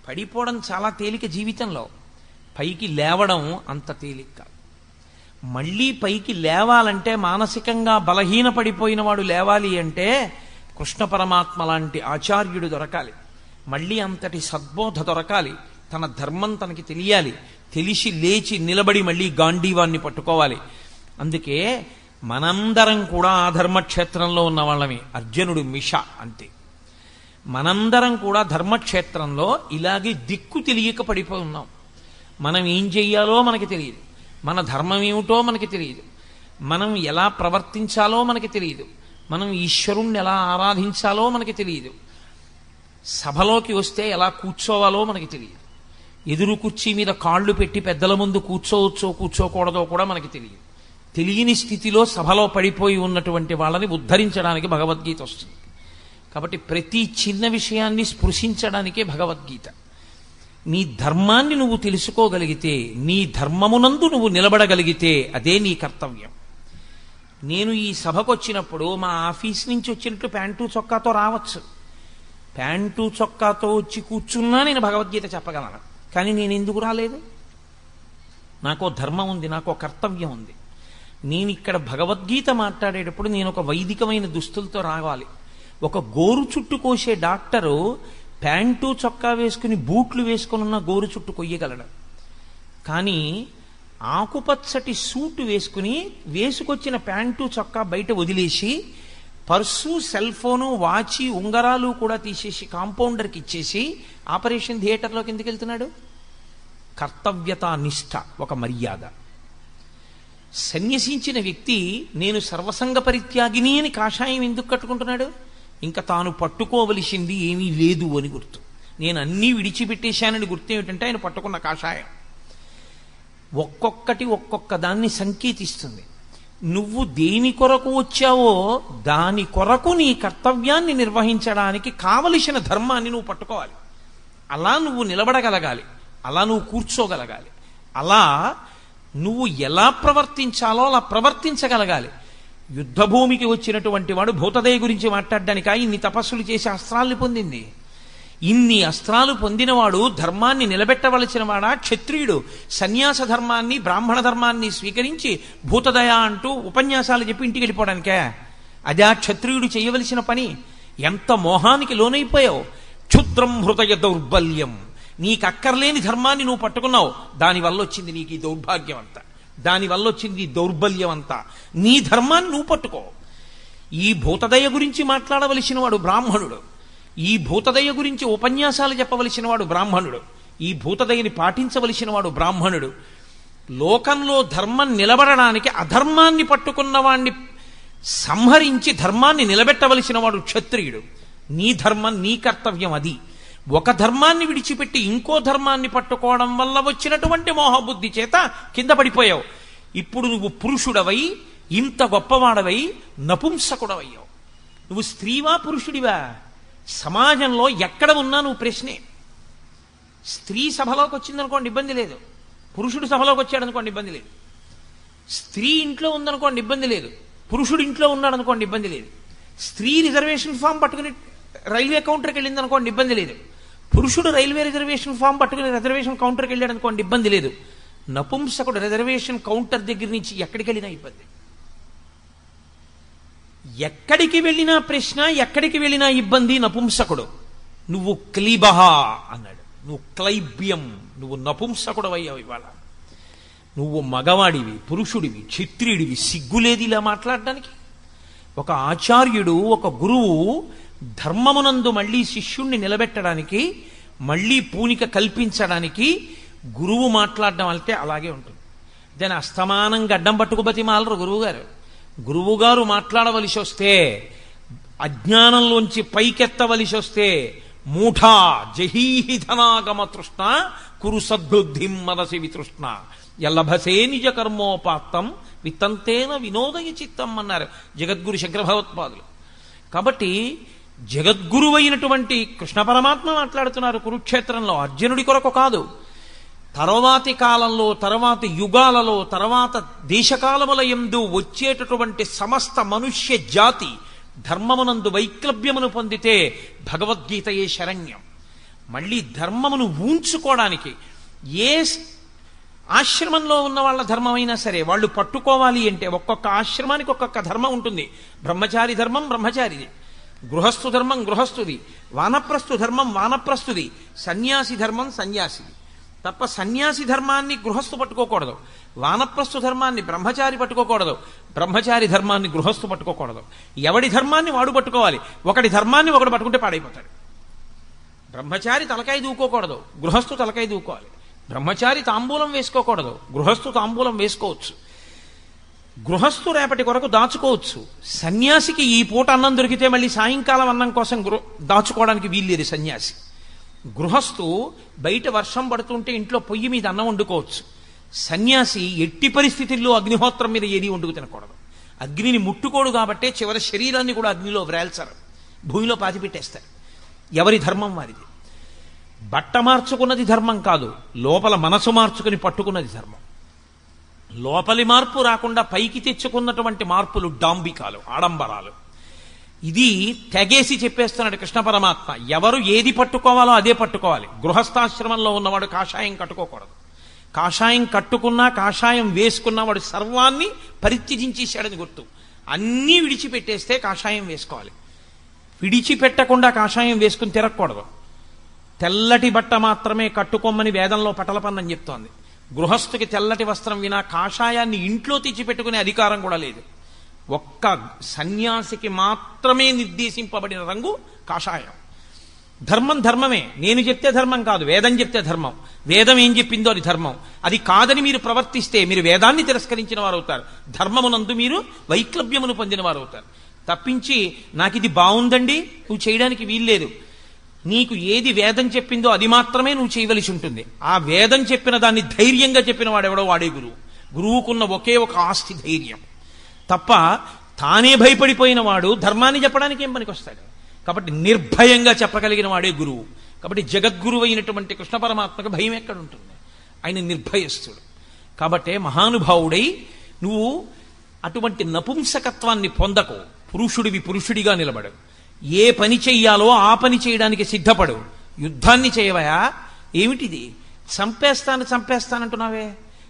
పడిపోవడం చాలా తేలిక జీవితంలో, పైకి లేవడం అంత తేలిక కాదు. మళ్ళీ పైకి లేవాలంటే, మానసికంగా బలహీన పడిపోయిన వాడు లేవాలి అంటే కృష్ణ పరమాత్మ లాంటి ఆచార్యుడు దొరకాలి. మళ్ళీ అంతటి సద్బోధ దొరకాలి. తన ధర్మం తనకి తెలియాలి. తెలిసి లేచి నిలబడి మళ్ళీ గాంధీవాన్ని పట్టుకోవాలి. అందుకే మనందరం కూడా ఆ ధర్మక్షేత్రంలో ఉన్న వాళ్ళమే. అర్జునుడు మిష అంతే. మనందరం కూడా ధర్మక్షేత్రంలో ఇలాగే దిక్కు తెలియక పడిపోయి ఉన్నాం. మనం ఏం చెయ్యాలో మనకి తెలియదు, మన ధర్మం ఏమిటో మనకి తెలియదు, మనం ఎలా ప్రవర్తించాలో మనకి తెలియదు, మనం ఈశ్వరుణ్ణి ఎలా ఆరాధించాలో మనకి తెలియదు, సభలోకి వస్తే ఎలా కూర్చోవాలో మనకి తెలియదు, ఎదురు కుర్చీ మీద కాళ్ళు పెట్టి పెద్దల ముందు కూర్చోవచ్చో కూర్చోకూడదో కూడా మనకి తెలియదు. తెలియని స్థితిలో సభలో పడిపోయి ఉన్నటువంటి వాళ్ళని ఉద్ధరించడానికి భగవద్గీత వస్తుంది. కాబట్టి ప్రతి చిన్న విషయాన్ని స్పృశించడానికే భగవద్గీత. నీ ధర్మాన్ని నువ్వు తెలుసుకోగలిగితే, నీ ధర్మమునందు నువ్వు నిలబడగలిగితే అదే నీ కర్తవ్యం. నేను ఈ సభకు వచ్చినప్పుడు మా ఆఫీస్ నుంచి వచ్చినట్టు ప్యాంటు చొక్కాతో రావచ్చు. ప్యాంటు చొక్కాతో వచ్చి కూర్చున్నా నేను భగవద్గీత చెప్పగలను. కానీ నేను ఎందుకు రాలేదు? నాకో ధర్మం ఉంది, నాకో కర్తవ్యం ఉంది. నేను ఇక్కడ భగవద్గీత మాట్లాడేటప్పుడు నేను ఒక వైదికమైన దుస్తులతో రావాలి. ఒక గోరు చుట్టు కోసే డాక్టరు ప్యాంటు చొక్కా వేసుకుని బూట్లు వేసుకుని ఉన్న గోరు చుట్టు కొయ్యగలడు. కానీ ఆకుపచ్చటి సూటు వేసుకొచ్చిన ప్యాంటు చొక్కా బయట వదిలేసి పర్సు, సెల్ ఫోను, వాచి, ఉంగరాలు కూడా తీసేసి కాంపౌండర్కి ఇచ్చేసి ఆపరేషన్ థియేటర్లోకి ఎందుకు వెళ్తున్నాడు? కర్తవ్యతా నిష్ఠ, ఒక మర్యాద. సన్యసించిన వ్యక్తి నేను సర్వసంగ పరిత్యాగిని అని కాషాయం ఎందుకు కట్టుకుంటున్నాడు? ఇంకా తాను పట్టుకోవలసింది ఏమీ లేదు అని గుర్తు. నేను అన్నీ విడిచిపెట్టేశానని గుర్తు ఏమిటంటే ఆయన పట్టుకున్న కాషాయం. ఒక్కొక్కటి ఒక్కొక్క దాన్ని సంకేతిస్తుంది. నువ్వు దేని కొరకు వచ్చావో దాని కొరకు నీ కర్తవ్యాన్ని నిర్వహించడానికి కావలసిన ధర్మాన్ని నువ్వు పట్టుకోవాలి. అలా నువ్వు నిలబడగలగాలి, అలా నువ్వు కూర్చోగలగాలి, అలా నువ్వు ఎలా ప్రవర్తించాలో అలా ప్రవర్తించగలగాలి. యుద్ధభూమికి వచ్చినటువంటి వాడు భూతదయ గురించి మాట్లాడడానికా ఇన్ని తపస్సులు చేసి అస్త్రాల్ని పొందింది? ఇన్ని అస్త్రాలు పొందినవాడు ధర్మాన్ని నిలబెట్టవలసిన వాడా? క్షత్రియుడు సన్యాస ధర్మాన్ని, బ్రాహ్మణ ధర్మాన్ని స్వీకరించి భూతదయ అంటూ ఉపన్యాసాలు చెప్పి ఇంటికి వెళ్ళిపోవడానికే? అదే క్షత్రియుడు చేయవలసిన పని. ఎంత మోహానికి లోనైపోయావు! క్షుద్రం హృదయ దౌర్బల్యం. నీకక్కర్లేని ధర్మాన్ని నువ్వు పట్టుకున్నావు, దానివల్ల వచ్చింది నీకు ఈ దౌర్భాగ్యం అంతా, దానివల్ల వచ్చింది ఈ దౌర్బల్యం అంతా. నీ ధర్మాన్ని నువ్వు పట్టుకో. ఈ భూతదయ గురించి మాట్లాడవలసిన వాడు బ్రాహ్మణుడు, ఈ భూతదయ గురించి ఉపన్యాసాలు చెప్పవలసిన వాడు బ్రాహ్మణుడు, ఈ భూతదయని పాటించవలసిన వాడు బ్రాహ్మణుడు. లోకంలో ధర్మం నిలబడడానికి అధర్మాన్ని పట్టుకున్న వాణ్ణి సంహరించి ధర్మాన్ని నిలబెట్టవలసిన వాడు క్షత్రియుడు. నీ ధర్మం, నీ కర్తవ్యం అది. ఒక ధర్మాన్ని విడిచిపెట్టి ఇంకో ధర్మాన్ని పట్టుకోవడం వల్ల వచ్చినటువంటి మోహబుద్ధి చేత కింద పడిపోయావు. ఇప్పుడు నువ్వు పురుషుడవై ఇంత గొప్పవాడవై నపుంసకుడవయ్యావు. నువ్వు స్త్రీవా పురుషుడివా? సమాజంలో ఎక్కడ ఉన్నా నువ్వు ప్రశ్నే. స్త్రీ సభలోకి వచ్చిందనుకోండి ఇబ్బంది లేదు, పురుషుడు సభలోకి వచ్చాడనుకోండి ఇబ్బంది లేదు. స్త్రీ ఇంట్లో ఉందనుకోండి ఇబ్బంది లేదు, పురుషుడు ఇంట్లో ఉన్నాడు అనుకోండి ఇబ్బంది లేదు. స్త్రీ రిజర్వేషన్ ఫామ్ పట్టుకుని రైల్వే కౌంటర్కి వెళ్ళింది అనుకోండి ఇబ్బంది లేదు, పురుషుడు రైల్వే రిజర్వేషన్ ఫామ్ పట్టుకుని రిజర్వేషన్ కౌంటర్కి వెళ్ళాడు అనుకోండి ఇబ్బంది లేదు. నపుంసకుడు రిజర్వేషన్ కౌంటర్ దగ్గర నుంచి ఎక్కడికి వెళ్ళినా ఇబ్బంది. ఎక్కడికి వెళ్ళినా ప్రశ్న, ఎక్కడికి వెళ్ళినా ఇబ్బంది. నపుంసకుడు. నువ్వు క్లీబహ అన్నాడు, నువ్వు క్లైబ్యం, నువ్వు నపుంసకుడు అయ్యావు. ఇవాళ నువ్వు మగవాడివి, పురుషుడివి, క్షత్రియుడివి, సిగ్గులేదు ఇలా మాట్లాడడానికి. ఒక ఆచార్యుడు, ఒక గురువు ధర్మమునందు మళ్ళీ శిష్యుణ్ణి నిలబెట్టడానికి, మళ్ళీ పూనిక కల్పించడానికి గురువు మాట్లాడడం అంటే అలాగే ఉంటుంది. దాని అస్తమానం గడ్డం పట్టుకు బతిమాలరు గురువుగారు. గురువుగారు మాట్లాడవలసి వస్తే, అజ్ఞానంలోంచి పైకెత్తవలసి వస్తే, మూఢా జహీహి ధనాగమ తృష్ణ కురు సద్బుద్ధిం మనసి వితృష్ణ యల్లభసే నిజ కర్మోపాత్తం విత్తంతేన వినోదయ చిత్తం అన్నారు జగద్గురు శంకర భగవత్పాదులు. కాబట్టి జగద్గురువైనటువంటి కృష్ణ పరమాత్మ మాట్లాడుతున్నారు కురుక్షేత్రంలో. అర్జునుడి కొరకు కాదు, తర్వాతి కాలంలో, తర్వాతి యుగాలలో, తర్వాత దేశకాలముల యందు వచ్చేటటువంటి సమస్త మనుష్య జాతి ధర్మమునందు వైక్లభ్యమును పొందితే భగవద్గీతయే శరణ్యం. మళ్ళీ ధర్మమును ఊంచుకోవడానికి ఏ ఆశ్రమంలో ఉన్న వాళ్ళ ధర్మమైనా సరే వాళ్ళు పట్టుకోవాలి అంటే ఒక్కొక్క ఆశ్రమానికి ఒక్కొక్క ధర్మం ఉంటుంది. బ్రహ్మచారి ధర్మం బ్రహ్మచారిది, గృహస్థు ధర్మం గృహస్థుది, వానప్రస్థు ధర్మం వానప్రస్థుది, సన్యాసి ధర్మం సన్యాసిది. తప్ప సన్యాసి ధర్మాన్ని గృహస్థు పట్టుకోకూడదు, వానప్రస్థు ధర్మాన్ని బ్రహ్మచారి పట్టుకోకూడదు, బ్రహ్మచారి ధర్మాన్ని గృహస్థు పట్టుకోకూడదు. ఎవడి ధర్మాన్ని వాడు పట్టుకోవాలి. ఒకటి ధర్మాన్ని ఒకడు పట్టుకుంటే పాడైపోతాడు. బ్రహ్మచారి తలకాయ దూకోకూడదు, గృహస్థు తలకాయ దూకోవాలి. బ్రహ్మచారి తాంబూలం వేసుకోకూడదు, గృహస్థు తాంబూలం వేసుకోవచ్చు. గృహస్థు రేపటి కొరకు దాచుకోవచ్చు. సన్యాసికి ఈ పూట అన్నం దొరికితే మళ్ళీ సాయంకాలం అన్నం కోసం దాచుకోవడానికి వీల్లేదు సన్యాసి. గృహస్థు బయట వర్షం పడుతుంటే ఇంట్లో పొయ్యి మీద అన్నం వండుకోవచ్చు. సన్యాసి ఎట్టి పరిస్థితుల్లో అగ్నిహోత్రం మీద ఏది వండుకు తినకూడదు. అగ్నిని ముట్టుకోడు కాబట్టే చివరి శరీరాన్ని కూడా అగ్నిలో వ్రేల్చారు, భూమిలో పాతిపెట్టేస్తారు. ఎవరి ధర్మం వారిది. బట్ట మార్చుకున్నది ధర్మం కాదు, లోపల మనసు మార్చుకుని పట్టుకున్నది ధర్మం. లోపలి మార్పు రాకుండా పైకి తెచ్చుకున్నటువంటి మార్పులు డాంబికాలు, ఆడంబరాలు. ఇది తెగేసి చెప్పేస్తున్నాడు కృష్ణ పరమాత్మ. ఎవరు ఏది పట్టుకోవాలో అదే పట్టుకోవాలి. గృహస్థాశ్రమంలో ఉన్నవాడు కాషాయం కట్టుకోకూడదు. కాషాయం కట్టుకున్నా, కాషాయం వేసుకున్నా వాడు సర్వాన్ని పరిత్యజించేశాడని గుర్తు. అన్నీ విడిచిపెట్టేస్తే కాషాయం వేసుకోవాలి. విడిచిపెట్టకుండా కాషాయం వేసుకుని తిరగకూడదు. తెల్లటి బట్ట మాత్రమే కట్టుకోమని వేదంలో పటలపన్నం చెప్తోంది. గృహస్థుకి తెల్లటి వస్త్రం వినా కాషాయాన్ని ఇంట్లో తెచ్చిపెట్టుకునే అధికారం కూడా లేదు. ఒక్క సన్యాసికి మాత్రమే నిర్దేశింపబడిన రంగు కాషాయం. ధర్మం ధర్మమే, నేను చెప్తే ధర్మం కాదు, వేదం చెప్తే ధర్మం. వేదం ఏం చెప్పిందో అది ధర్మం. అది కాదని మీరు ప్రవర్తిస్తే మీరు వేదాన్ని తిరస్కరించిన వారు అవుతారు, ధర్మమునందు మీరు వైక్లభ్యమును పొందిన వారు అవుతారు. తప్పించి నాకు ఇది బాగుందండి నువ్వు చేయడానికి వీల్లేదు, నీకు ఏది వేదం చెప్పిందో అది మాత్రమే నువ్వు చేయవలసి ఉంటుంది. ఆ వేదం చెప్పిన దాన్ని ధైర్యంగా చెప్పిన వాడెవడో వాడే గురువు. గురువుకున్న ఒకే ఒక ఆస్తి ధైర్యం. తప్ప తానే భయపడిపోయిన వాడు ధర్మాన్ని చెప్పడానికి ఏం పనికొస్తాడు? కాబట్టి నిర్భయంగా చెప్పగలిగిన వాడే గురువు. కాబట్టి జగద్గురువు అయినటువంటి కృష్ణ పరమాత్మకు భయం ఎక్కడుంటుంది? ఆయన నిర్భయస్తుడు. కాబట్టే మహానుభావుడై నువ్వు అటువంటి నపుంసకత్వాన్ని పొందకు. పురుషుడివి పురుషుడిగా నిలబడు. ఏ పని చెయ్యాలో ఆ పని చేయడానికి సిద్ధపడు. యుద్ధాన్ని చేయవయా? ఏమిటిది? చంపేస్తానంటున్నావే.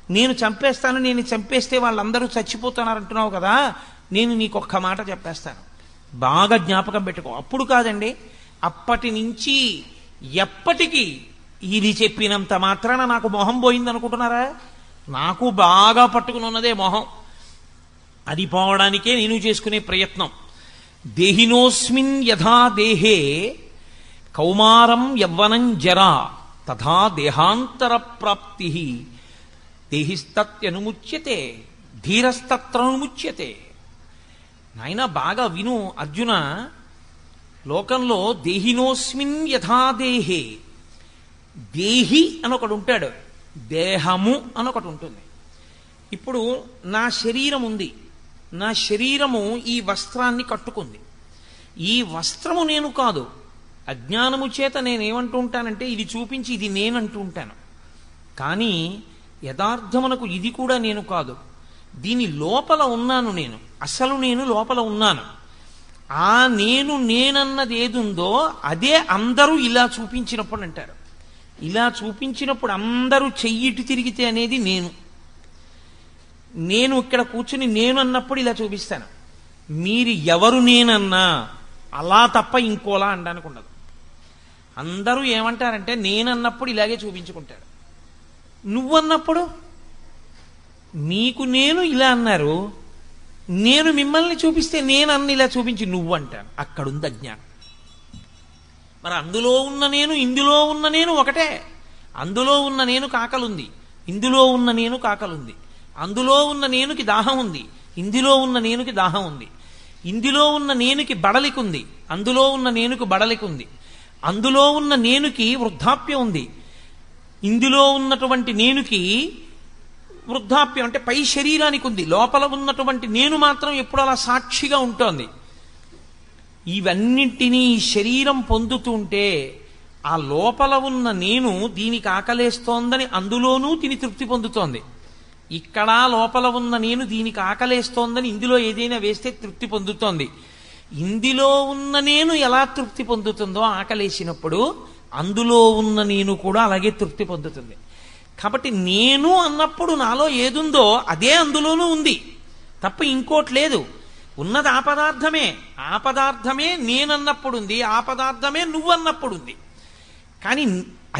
నేను చంపేస్తే వాళ్ళందరూ చచ్చిపోతున్నారంటున్నావు కదా. నేను నీకొక్క మాట చెప్పేస్తాను, బాగా జ్ఞాపకం పెట్టుకో. అప్పుడు కాదండి, అప్పటి నుంచి ఎప్పటికీ ఇది చెప్పినంత మాత్రాన నాకు మొహం పోయింది అనుకుంటున్నారా? నాకు బాగా పట్టుకుని ఉన్నదే మొహం. అది పోవడానికే నేను చేసుకునే ప్రయత్నం. దేహినోస్మిన్ యథా దేహే కౌమారం యవ్వనం జరా తథా దేహాంతర ప్రాప్తి దేహిస్తత్యనుముచ్యతే ధీరస్తత్రనుముచ్యతే. నాయన బాగా విను అర్జున, లోకంలో దేహినోస్మిన్ యథా దేహే, దేహి అని ఒకడు ఉంటాడు, దేహము అని ఒకటి ఉంటుంది. ఇప్పుడు నా శరీరం ఉంది, నా శరీరము ఈ వస్త్రాన్ని కట్టుకుంది. ఈ వస్త్రము నేను కాదు. అజ్ఞానము చేత నేనేమంటూ ఉంటానంటే ఇది చూపించి ఇది నేనంటూ ఉంటాను. కానీ యథార్థమునకు ఇది కూడా నేను కాదు. దీని లోపల ఉన్నాను నేను, అసలు నేను లోపల ఉన్నాను. ఆ నేనన్నది ఏదుందో అదే అందరూ ఇలా చూపించినప్పుడు అంటారు. ఇలా చూపించినప్పుడు అందరూ చెయ్యిటి తిరిగితే అనేది నేను ఇక్కడ కూర్చుని నేను అన్నప్పుడు ఇలా చూపిస్తాను. మీరు ఎవరు నేనన్నా అలా తప్ప ఇంకోలా అనడానికి ఉండదు. అందరూ ఏమంటారంటే నేనన్నప్పుడు ఇలాగే చూపించుకుంటారు. నువ్వన్నప్పుడు మీకు నేను ఇలా అన్నారు, నేను మిమ్మల్ని చూపిస్తే నేనన్న ఇలా చూపించి నువ్వు అంటాను. అక్కడుంది అజ్ఞానం. మరి అందులో ఉన్న నేను ఇందులో ఉన్న నేను ఒకటే. అందులో ఉన్న నేను కాకలుంది, ఇందులో ఉన్న నేను కాకలుంది. అందులో ఉన్న నేనుకి దాహం ఉంది, ఇందులో ఉన్న నేనుకి దాహం ఉంది. ఇందులో ఉన్న నేనుకి బడలికుంది, అందులో ఉన్న నేనుకి బడలికుంది. అందులో ఉన్న నేనుకి వృద్ధాప్యం ఉంది, ఇందులో ఉన్నటువంటి నేనుకి వృద్ధాప్యం అంటే పై శరీరానికి ఉంది. లోపల ఉన్నటువంటి నేను మాత్రం ఎప్పుడు అలా సాక్షిగా ఉంటోంది. ఇవన్నింటినీ శరీరం పొందుతుంటే ఆ లోపల ఉన్న నేను దీనికి ఆకలేస్తోందని అందులోనూ తిని తృప్తి పొందుతోంది. ఇక్కడ లోపల ఉన్న నేను దీనికి ఆకలేస్తోందని ఇందులో ఏదైనా వేస్తే తృప్తి పొందుతోంది. ఇందులో ఉన్న నేను ఎలా తృప్తి పొందుతుందో ఆకలేసినప్పుడు అందులో ఉన్న నేను కూడా అలాగే తృప్తి పొందుతుంది. కాబట్టి నేను అన్నప్పుడు నాలో ఏదుందో అదే అందులోనూ ఉంది తప్ప ఇంకోటి లేదు. ఉన్నది ఆ పదార్థమే, ఆ పదార్థమే నేనన్నప్పుడు ఉంది, ఆ పదార్థమే నువ్వన్నప్పుడు ఉంది. కానీ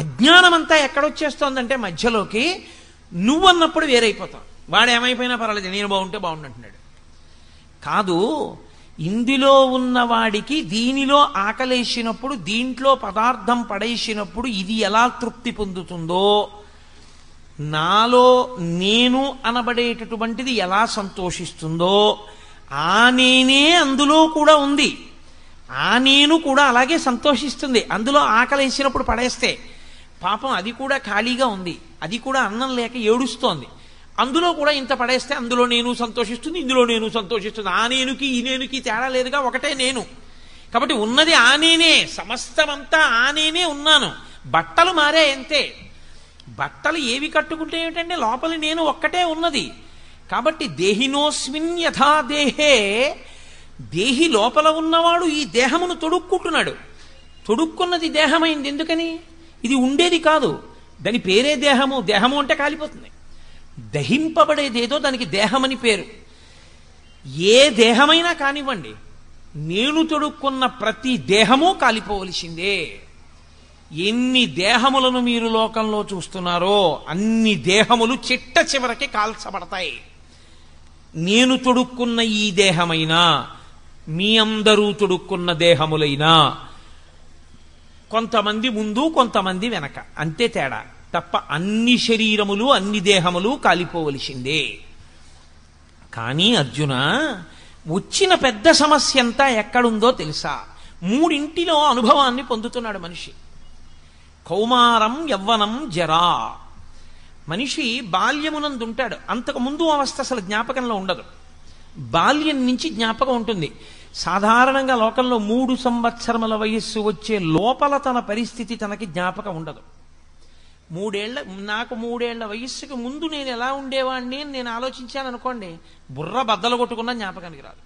అజ్ఞానం అంతా ఎక్కడొచ్చేస్తోందంటే మధ్యలోకి నువ్వన్నప్పుడు వేరైపోతావు. వాడేమైపోయినా పర్వాలేదు, నేను బాగుంటే బాగుండంటున్నాడు. కాదు, ఇందులో ఉన్నవాడికి దీనిలో ఆకలేసినప్పుడు, దీంట్లో పదార్థం పడేసినప్పుడు ఇది ఎలా తృప్తి పొందుతుందో, నాలో నేను అనబడేటటువంటిది ఎలా సంతోషిస్తుందో, ఆ నేనే అందులో కూడా ఉంది. ఆ నేను కూడా అలాగే సంతోషిస్తుంది. అందులో ఆకలేసినప్పుడు పడేస్తే పాపం అది కూడా ఖాళీగా ఉంది, అది కూడా అన్నం లేక ఏడుస్తోంది. అందులో కూడా ఇంత పడేస్తే అందులో నేను సంతోషిస్తుంది, ఇందులో నేను సంతోషిస్తుంది. ఆ నేనుకి ఈ నేనుకి తేడా లేదుగా, ఒకటే నేను. కాబట్టి ఉన్నది ఆ నేనే, సమస్తమంతా ఆ నేనే ఉన్నాను. బట్టలు మారే అంతే. బట్టలు ఏవి కట్టుకుంటే ఏమిటంటే లోపలి నేను ఒక్కటే ఉన్నది. కాబట్టి దేహినోస్మిన్ యథా దేహే, దేహి లోపల ఉన్నవాడు ఈ దేహమును తొడుక్కుంటున్నాడు. తొడుక్కున్నది దేహమైంది. ఎందుకని? ఇది ఉండేది కాదు, దాని పేరే దేహము. దేహము అంటే కాలిపోతుంది. దహింపబడేదేదో దానికి దేహమని పేరు. ఏ దేహమైనా కానివ్వండి, నేను తొడుక్కున్న ప్రతి దేహము కాలిపోవలసిందే. ఎన్ని దేహములను మీరు లోకంలో చూస్తున్నారో అన్ని దేహములు చిట్ట చివరికి కాల్చబడతాయి. నేను తొడుక్కున్న ఈ దేహమైనా, మీ అందరూ తొడుక్కున్న దేహములైనా, కొంతమంది ముందు కొంతమంది వెనక, అంతే తేడా తప్ప అన్ని శరీరములు అన్ని దేహములు కాలిపోవలసిందే. కానీ అర్జున, వచ్చిన పెద్ద సమస్య అంతా ఎక్కడుందో తెలుసా? మూడింటిలో అనుభవాన్ని పొందుతున్నాడు మనిషి. కౌమారం యవ్వనం జరా. మనిషి బాల్యమునందుంటాడు, అంతకు ముందు అవస్థ అసలు జ్ఞాపకంలో ఉండదు. బాల్యం నుంచి జ్ఞాపకం ఉంటుంది. సాధారణంగా లోకంలో 3 సంవత్సరముల వయస్సు వచ్చే లోపల తన పరిస్థితి తనకి జ్ఞాపకం ఉండదు. నాకు 3 ఏళ్ల వయస్సుకు ముందు నేను ఎలా ఉండేవాడిని అని నేను ఆలోచించాను అనుకోండి, బుర్ర బద్దలు కొట్టుకున్న జ్ఞాపకానికి రాదు.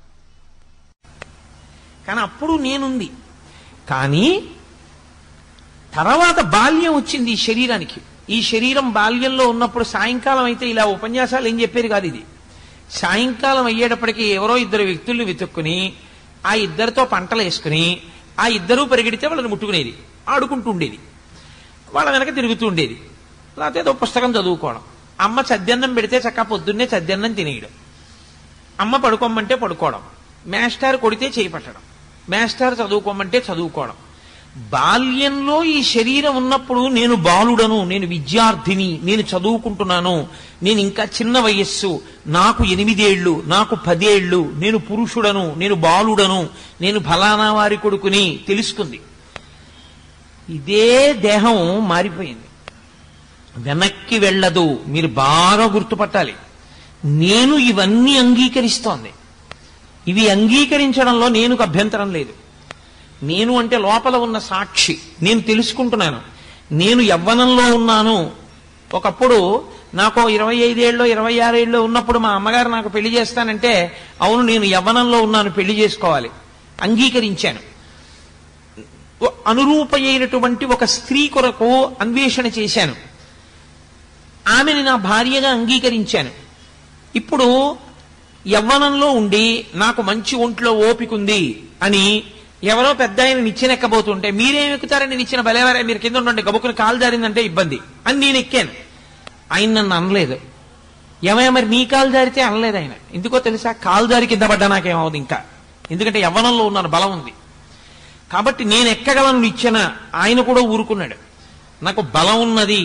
కానీ అప్పుడు నేనుంది. కానీ తర్వాత బాల్యం వచ్చింది ఈ శరీరానికి. ఈ శరీరం బాల్యంలో ఉన్నప్పుడు సాయంకాలం అయితే ఇలా ఉపన్యాసాలు ఏం చెప్పేది కాదు. ఇది సాయంకాలం అయ్యేటప్పటికీ ఎవరో 2 వ్యక్తుల్ని వెతుక్కుని ఆ 2తో పంటలు వేసుకుని ఆ 2 పరిగెడితే వాళ్ళని ముట్టుకునేది, ఆడుకుంటూ ఉండేది. వాళ్ళ వెనక తిరుగుతూ ఉండేది. లేకపోతే ఏదో పుస్తకం చదువుకోవడం. అమ్మ చద్దన్నం పెడితే చక్కగా పొద్దున్నే చద్దన్నం తినేయడం, అమ్మ పడుకోమంటే పడుకోవడం, మేస్టార్ కొడితే చేయి పట్టడం, మేస్టార్ చదువుకోమంటే చదువుకోవడం. బాల్యంలో ఈ శరీరం ఉన్నప్పుడు నేను బాలుడను, నేను విద్యార్థిని, నేను చదువుకుంటున్నాను, నేను ఇంకా చిన్న వయస్సు, నాకు 8 ఏళ్ళు, నాకు 10 ఏళ్ళు, నేను పురుషుడను, నేను బాలుడను, నేను ఫలానా వారి కొడుకుని తెలుసుకుంది. ఇదే దేహం మారిపోయింది, వెనక్కి వెళ్ళదు. మీరు బాగా గుర్తుపట్టాలి. నేను ఇవన్నీ అంగీకరిస్తోంది. ఇవి అంగీకరించడంలో నేనుకు అభ్యంతరం లేదు. నేను అంటే లోపల ఉన్న సాక్షి, నేను తెలుసుకుంటున్నాను. నేను యవ్వనంలో ఉన్నాను. ఒకప్పుడు నాకు 25 ఏళ్ళో 26 ఏళ్ళో ఉన్నప్పుడు మా అమ్మగారు నాకు పెళ్లి చేస్తానంటే, అవును నేను యవ్వనంలో ఉన్నాను, పెళ్లి చేసుకోవాలి, అంగీకరించాను. అనురూపమైనటువంటి ఒక స్త్రీ కొరకు అన్వేషణ చేశాను, ఆమెని నా భార్యగా అంగీకరించాను. ఇప్పుడు యవ్వనంలో ఉండి నాకు మంచి ఒంట్లో ఓపికంది అని ఎవరో పెద్ద ఆయన నిచ్చెనెక్కబోతుంటే, మీరేం ఎక్కుతారని నిచ్చిన బలేవారే, మీరు కింద ఉండండి, గబుక్కుని కాలు జారిందంటే ఇబ్బంది అని నేను ఎక్కాను. ఆయన నన్ను అనలేదు. ఏమయ్యా మరి నీ కాలు జారితే అనలేదు ఆయన. ఎందుకో తెలుసా? కాలు జారి కింద పడ్డా నాకేమవుతుంది ఇంకా, ఎందుకంటే యవ్వనంలో ఉన్నాను, బలం ఉంది కాబట్టి నేను ఎక్కగలను నిచ్చెన. ఆయన కూడా ఊరుకున్నాడు. నాకు బలం ఉన్నది,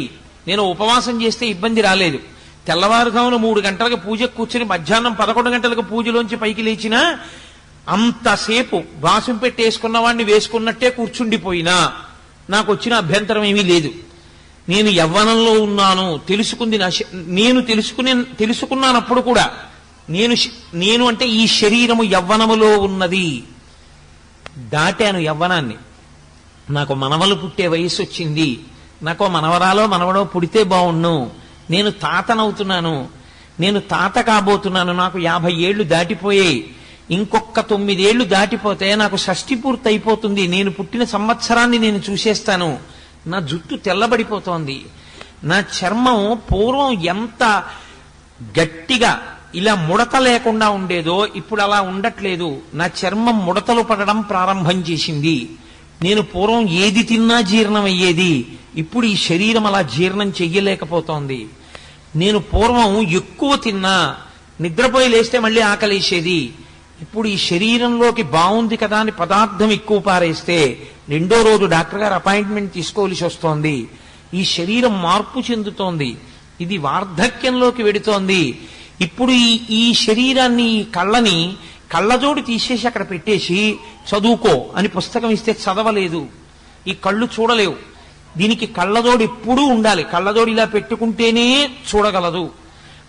నేను ఉపవాసం చేస్తే ఇబ్బంది రాలేదు. తెల్లవారుజామున 3 గంటలకు పూజకు కూర్చుని మధ్యాహ్నం 11 గంటలకు పూజలోంచి పైకి లేచినా అంతసేపు వాసం పెట్టేసుకున్న వాడిని వేసుకున్నట్టే కూర్చుండిపోయినా నాకు వచ్చిన అభ్యంతరం ఏమీ లేదు. నేను యవ్వనంలో ఉన్నాను, తెలుసుకుంది నేను తెలుసుకున్నానప్పుడు కూడా నేను అంటే ఈ శరీరము యవ్వనములో ఉన్నది. దాటాను యవ్వనాన్ని. నాకు మనవలు పుట్టే వయసు వచ్చింది, నాకు మనవరాలో మనవడో పుడితే బాగుండు, నేను తాతనవుతున్నాను, నేను తాత కాబోతున్నాను, నాకు 50 ఏళ్లు దాటిపోయాయి, ఇంకొక 9 ఏళ్లు దాటిపోతే నాకు షష్ఠి పూర్తి అయిపోతుంది, నేను పుట్టిన సంవత్సరాన్ని నేను చూసేస్తాను, నా జుట్టు తెల్లబడిపోతోంది, నా చర్మం పూర్వం ఎంత గట్టిగా ఇలా ముడత లేకుండా ఉండేదో ఇప్పుడు అలా ఉండట్లేదు, నా చర్మం ముడతలు పడడం ప్రారంభం చేసింది, నేను పూర్వం ఏది తిన్నా జీర్ణం అయ్యేది, ఇప్పుడు ఈ శరీరం అలా జీర్ణం చెయ్యలేకపోతోంది, నేను పూర్వం ఎక్కువ తిన్నా నిద్రపోయి లేస్తే మళ్ళీ ఆకలేసేది, ఇప్పుడు ఈ శరీరంలోకి బాగుంది కదా అని పదార్థం ఎక్కువ పారేస్తే 2వ రోజు డాక్టర్ గారు అపాయింట్మెంట్ తీసుకోవలసి వస్తోంది, ఈ శరీరం మార్పు చెందుతోంది, ఇది వార్ధక్యంలోకి వెడుతోంది. ఇప్పుడు ఈ శరీరాన్ని, ఈ కళ్ళని కళ్ళజోడు తీసేసి అక్కడ పెట్టేసి చదువుకో అని పుస్తకం ఇస్తే చదవలేదు, ఈ కళ్ళు చూడలేవు, దీనికి కళ్ళజోడు ఎప్పుడూ ఉండాలి, కళ్ళజోడు ఇలా పెట్టుకుంటేనే చూడగలదు.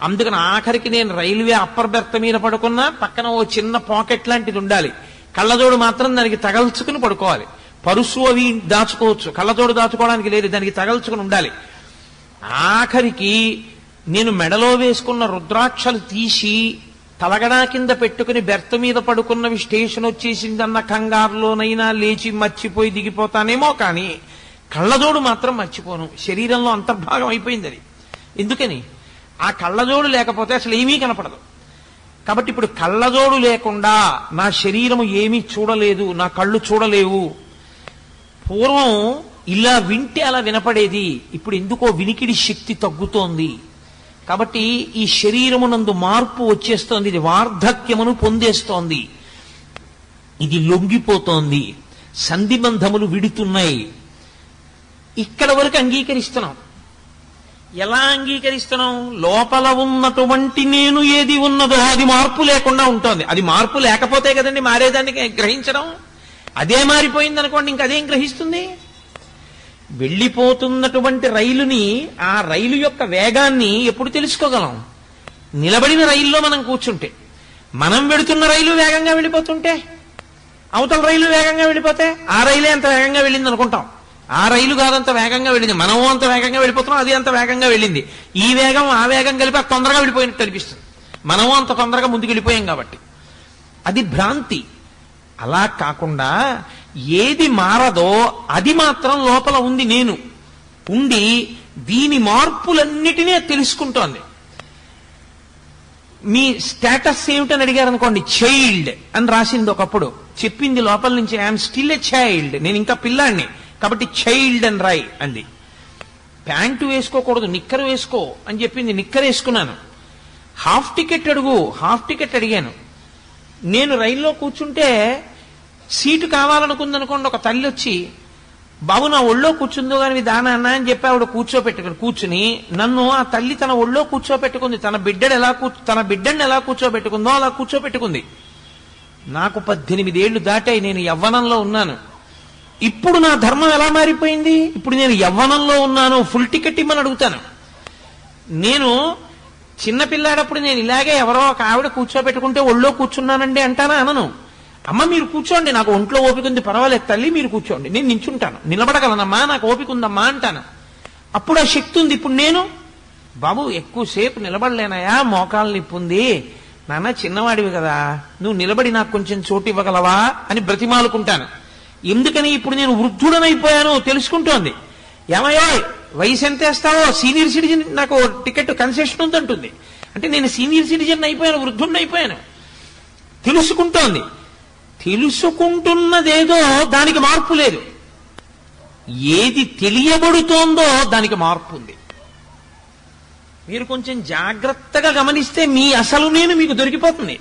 అందుకని ఆఖరికి నేను రైల్వే అప్పర్ బెర్త్ మీద పడుకున్నా పక్కన ఓ చిన్న పాకెట్ లాంటిది ఉండాలి, కళ్ళజోడు మాత్రం దానికి తగల్చుకుని పడుకోవాలి. పరుసు అవి దాచుకోవచ్చు, కళ్ళజోడు దాచుకోవడానికి లేదు, దానికి తగల్చుకుని ఉండాలి. ఆఖరికి నేను మెడలో వేసుకున్న రుద్రాక్షలు తీసి తలగడా కింద పెట్టుకుని బెర్త్ మీద పడుకున్నవి స్టేషన్ వచ్చేసిందన్న కంగారులోనైనా లేచి మర్చిపోయి దిగిపోతానేమో, కానీ కళ్ళజోడు మాత్రం మర్చిపోను. శరీరంలో అంతర్భాగం అయిపోయింది అది. ఎందుకని? ఆ కళ్ళజోడు లేకపోతే అసలు ఏమీ కనపడదు. కాబట్టి ఇప్పుడు కళ్ళజోడు లేకుండా నా శరీరము ఏమీ చూడలేదు, నా కళ్ళు చూడలేవు. పూర్వం ఇలా వింటే అలా వినపడేది, ఇప్పుడు ఎందుకో వినికిడి శక్తి తగ్గుతోంది. కాబట్టి ఈ శరీరమునందు మార్పు వచ్చేస్తోంది, ఇది వార్ధక్యమును పొందేస్తోంది, ఇది లొంగిపోతోంది, సంధిబంధములు విడుతున్నాయి. ఇక్కడ వరకు అంగీకరిస్తున్నాం. ఎలా అంగీకరిస్తున్నాం? లోపల ఉన్నటువంటి నేను ఏది ఉన్నదో అది మార్పు లేకుండా ఉంటుంది. అది మార్పు లేకపోతే కదండి మారేదాన్ని గ్రహించడం. అదే మారిపోయింది అనుకోండి, ఇంకదేం గ్రహిస్తుంది? వెళ్ళిపోతున్నటువంటి రైలుని, ఆ రైలు యొక్క వేగాన్ని ఎప్పుడు తెలుసుకోగలం? నిలబడిన రైల్లో మనం కూర్చుంటే. మనం వెడుతున్న రైలు వేగంగా వెళ్ళిపోతుంటే, అవతల రైలు వేగంగా వెళ్ళిపోతే ఆ రైలే అంత వేగంగా వెళ్ళింది అనుకుంటాం. ఆ రైలు కాదంత వేగంగా వెళ్ళింది, మనము అంత వేగంగా వెళ్ళిపోతున్నాం, అది అంత వేగంగా వెళ్ళింది. ఈ వేగం ఆ వేగం కలిపి అది తొందరగా వెళ్ళిపోయినట్టు అనిపిస్తుంది, మనము అంత తొందరగా ముందుకు వెళ్ళిపోయాం కాబట్టి. అది భ్రాంతి. అలా కాకుండా ఏది మారదో అది మాత్రం లోపల ఉంది, నేను ఉండి దీని మార్పులన్నిటినీ తెలుసుకుంటోంది. మీ స్టేటస్ ఏమిటని అడిగారు అనుకోండి, చైల్డ్ అని రాసింది ఒకప్పుడు, చెప్పింది లోపల నుంచి ఐఎమ్ స్టిల్ ఎ చైల్డ్, నేను ఇంకా పిల్లాడిని కాబట్టి చైల్డ్ అని రాయి అంది. ప్యాంటు వేసుకోకూడదు, నిక్కరు వేసుకో అని చెప్పింది, నిక్కరు వేసుకున్నాను. హాఫ్ టికెట్ అడుగు, హాఫ్ టికెట్ అడిగాను. నేను రైల్లో కూర్చుంటే సీటు కావాలనుకుందనుకోండి, ఒక తల్లి వచ్చి బాబు నా ఒళ్ళో కూర్చుందో కానీ దానా అన్న అని చెప్పి ఆవిడ కూర్చుని నన్ను ఆ తల్లి తన ఒళ్ళో కూర్చోపెట్టుకుంది. తన బిడ్డని ఎలా కూర్చోబెట్టుకుందో అలా కూర్చోపెట్టుకుంది. నాకు 18 ఏళ్లు దాటాయి, నేను యవ్వనంలో ఉన్నాను. ఇప్పుడు నా ధర్మం ఎలా మారిపోయింది? ఇప్పుడు నేను యవ్వనంలో ఉన్నాను, ఫుల్ టికెట్ ఇమ్మని అడుగుతాను. నేను చిన్నపిల్లాడప్పుడు నేను ఇలాగే ఎవరో ఒక ఆవిడ కూర్చోబెట్టుకుంటే ఒళ్ళో కూర్చున్నానండి అంటానా? అనను. అమ్మ మీరు కూర్చోండి, నాకు ఒంట్లో ఓపిక ఉంది, పర్వాలేదు తల్లి మీరు కూర్చోండి, నేను నించుంటాను, నిలబడగలనమ్మా, నాకు ఓపిక ఉందమ్మా అంటాను. అప్పుడు ఆ శక్తి ఉంది. ఇప్పుడు నేను బాబు ఎక్కువసేపు నిలబడలేనయా, మోకాలు నొప్పి ఉంది, నాన్న చిన్నవాడివి కదా, నువ్వు నిలబడి నాకు కొంచెం చోటు ఇవ్వగలవా అని బ్రతిమాలుకుంటాను. ఎందుకని? ఇప్పుడు నేను వృద్ధుడనైపోయాను తెలుసుకుంటోంది. ఏమయ్యో వయసు ఎంత వేస్తావో, సీనియర్ సిటిజన్ నాకు టికెట్ కన్సెషన్ ఉందంటుంది. అంటే నేను సీనియర్ సిటిజన్ అయిపోయాను, వృద్ధుడిని అయిపోయాను. తెలుసుకుంటోంది. తెలుసుకుంటున్నదేదో దానికి మార్పు లేదు. ఏది తెలియబడుతోందో దానికి మార్పు ఉంది. మీరు కొంచెం జాగ్రత్తగా గమనిస్తే మీ అసలు నేను మీకు దొరికిపోతుంది.